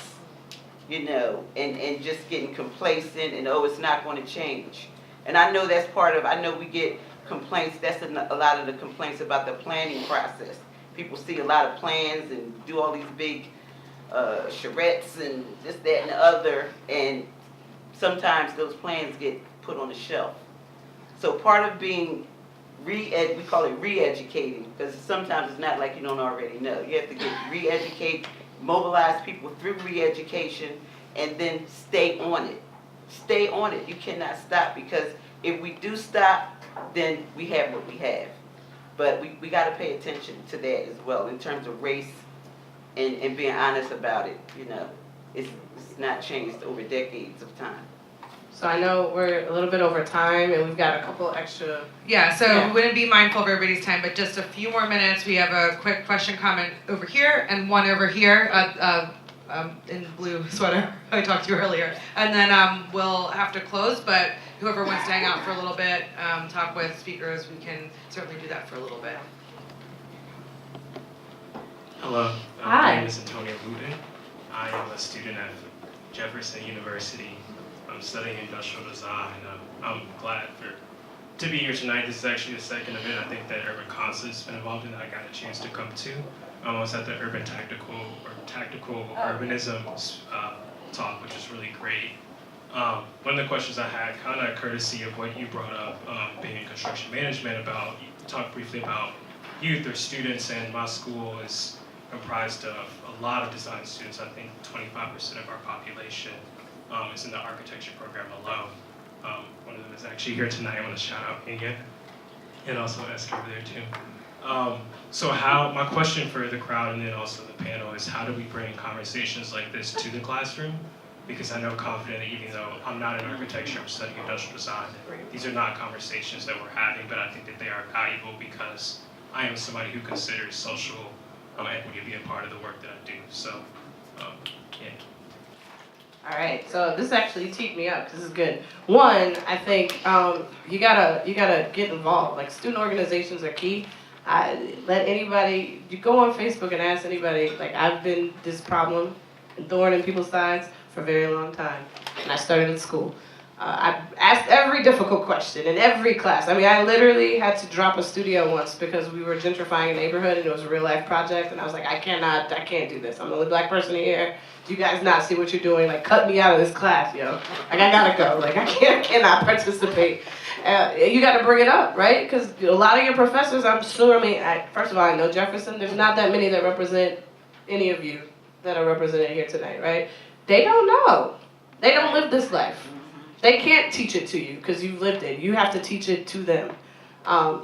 you know, and just getting complacent and, oh, it's not going to change. And I know that's part of, I know we get complaints, that's a lot of the complaints about the planning process. People see a lot of plans and do all these big charrettes and this, that, and the other, and sometimes those plans get put on the shelf. So part of being we call it re-educating, because sometimes it's not like you don't already know. You have to get re-educate, mobilize people through re-education, and then stay on it. Stay on it. You cannot stop, because if we do stop, then we have what we have. But we got to pay attention to that as well in terms of race and being honest about it. You know, it's not changed over decades of time. So I know we're a little bit over time, and we've got a couple extra. Yeah, so we wouldn't be mindful of everybody's time, but just a few more minutes. We have a quick question comment over here and one over here in blue sweater I talked to earlier. And then we'll have to close, but whoever wants to hang out for a little bit, talk with speakers, we can certainly do that for a little bit. Hello, my name is Antonio Wooten. I am a student at Jefferson University. I'm studying industrial design. I'm glad to be here tonight. This is actually the second event I think that Urban Consulate's been involved in that I got a chance to come to. I was at the Urban Tactical Urbanism talk, which is really great. One of the questions I had, kind of courtesy of what you brought up, being in construction management, about, you talked briefly about youth or students, and my school is comprised of a lot of design students. I think 25% of our population is in the architecture program alone. One of them is actually here tonight. I want to shout out Inga, and also Esther over there too. So my question for the crowd and then also the panel is, how do we bring conversations like this to the classroom? Because I know confident that even though I'm not in architecture, I'm studying industrial design, these are not conversations that we're having, but I think that they are valuable because I am somebody who considers social equity to be a part of the work that I do. So, yeah. All right, so this actually teed me up because this is good. One, I think you gotta get involved. Like, student organizations are key. Let anybody, you go on Facebook and ask anybody. Like, I've been this problem and thorn in people's sides for a very long time, and I started in school. I asked every difficult question in every class. I mean, I literally had to drop a studio once because we were gentrifying a neighborhood and it was a real life project, and I was like, I can't do this. I'm the only black person here. Do you guys not see what you're doing? Like, cut me out of this class, yo. Like, I gotta go. Like, I cannot participate. You gotta bring it up, right? Because a lot of your professors, I'm sure, first of all, I know Jefferson. There's not that many that represent any of you that are represented here tonight, right? They don't know. They don't live this life. They can't teach it to you because you've lived it. You have to teach it to them.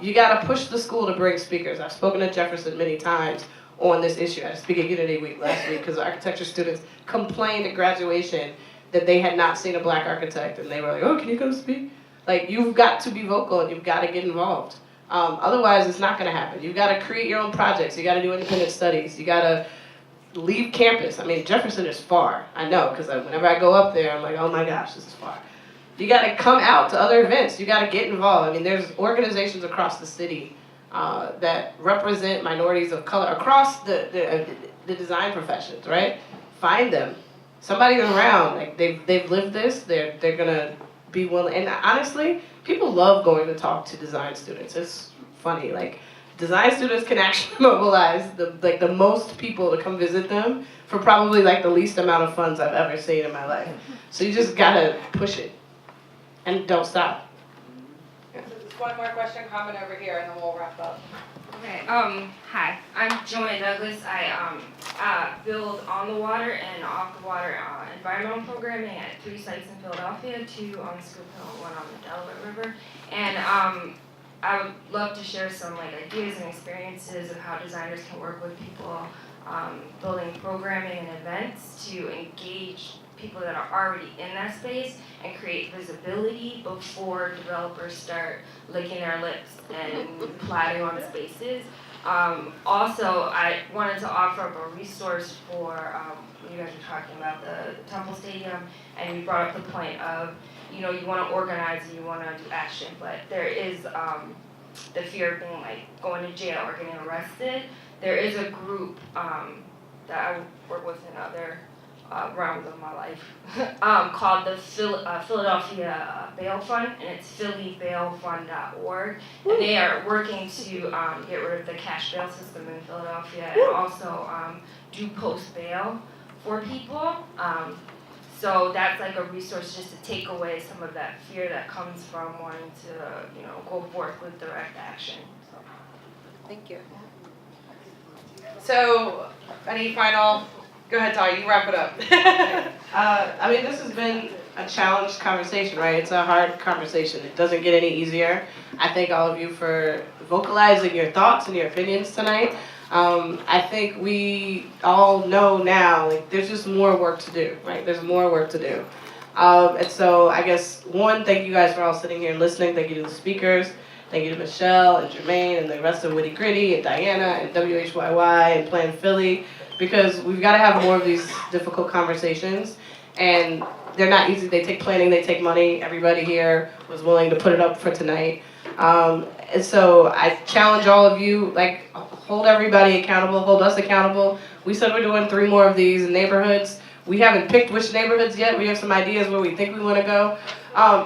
You gotta push the school to bring speakers. I've spoken at Jefferson many times on this issue. I had a speaking unity week last week because architecture students complained at graduation that they had not seen a black architect, and they were like, oh, can you come speak? Like, you've got to be vocal and you've got to get involved. Otherwise, it's not going to happen. You've got to create your own projects. You got to do independent studies. You got to leave campus. I mean, Jefferson is far. I know, because whenever I go up there, I'm like, oh my gosh, this is far. You got to come out to other events. You got to get involved. I mean, there's organizations across the city that represent minorities of color across the design professions, right? Find them. Somebody's around. Like they've lived this. They're gonna be willing. And honestly, people love going to talk to design students. It's funny. Like design students can actually mobilize the most people to come visit them for probably like the least amount of funds I've ever seen in my life. So you just gotta push it and don't stop. So just one more question, comment over here, and then we'll wrap up. Okay, hi, I'm Joanna Douglas. I build on the water and off the water environmental programming at 3 sites in Philadelphia, 2 on the Scoop Hill, 1 on the Delaware River. And I would love to share some like ideas and experiences of how designers can work with people building programming and events to engage people that are already in that space and create visibility before developers start licking their lips and plotting on spaces. Also, I wanted to offer up a resource for, you guys were talking about the Temple Stadium, and you brought up the point of, you know, you want to organize and you want to do action, but there is the fear of being like going to jail or getting arrested. There is a group that I work with in other realms of my life called the Philadelphia Bail Fund, and it's phillybailfund.org. And they are working to get rid of the cash bail system in Philadelphia and also do post bail for people. So that's like a resource just to take away some of that fear that comes from wanting to, you know, go forth with direct action. So. Thank you. So, any final? Go ahead, Ty, you wrap it up. I mean, this has been a challenged conversation, right? It's a hard conversation. It doesn't get any easier. I thank all of you for vocalizing your thoughts and your opinions tonight. I think we all know now, like, there's just more work to do, right? There's more work to do. And so I guess, one, thank you guys for all sitting here and listening. Thank you to the speakers. Thank you to Michelle and Jermaine and the rest of Witty Gritty and Diana and WHYY and PlanPhilly, because we've got to have more of these difficult conversations. And they're not easy. They take planning, they take money. Everybody here was willing to put it up for tonight. And so I challenge all of you, like, hold everybody accountable, hold us accountable. We said we're doing 3 more of these in neighborhoods. We haven't picked which neighborhoods yet. We have some ideas where we think we want to go.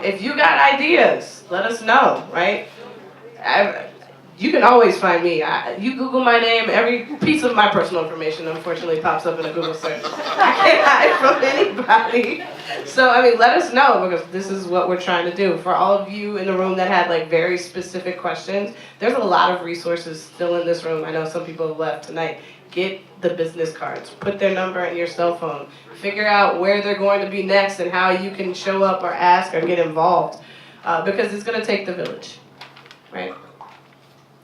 If you got ideas, let us know, right? You can always find me. You Google my name, every piece of my personal information unfortunately pops up in a Google search. I can't hide from anybody. So, I mean, let us know, because this is what we're trying to do. For all of you in the room that had like very specific questions, there's a lot of resources still in this room. I know some people have left tonight. Get the business cards. Put their number in your cell phone. Figure out where they're going to be next and how you can show up or ask or get involved. Because it's going to take the village. Right?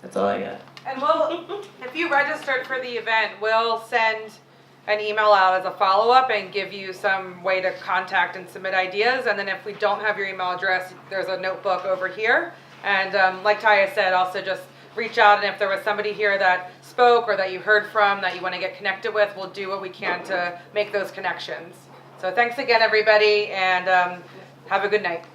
That's all I got. And we'll, if you registered for the event, we'll send an email out as a follow-up and give you some way to contact and submit ideas. And then if we don't have your email address, there's a notebook over here. And like Taya said, also just reach out, and if there was somebody here that spoke or that you heard from that you want to get connected with, we'll do what we can to make those connections. So thanks again, everybody, and have a good night.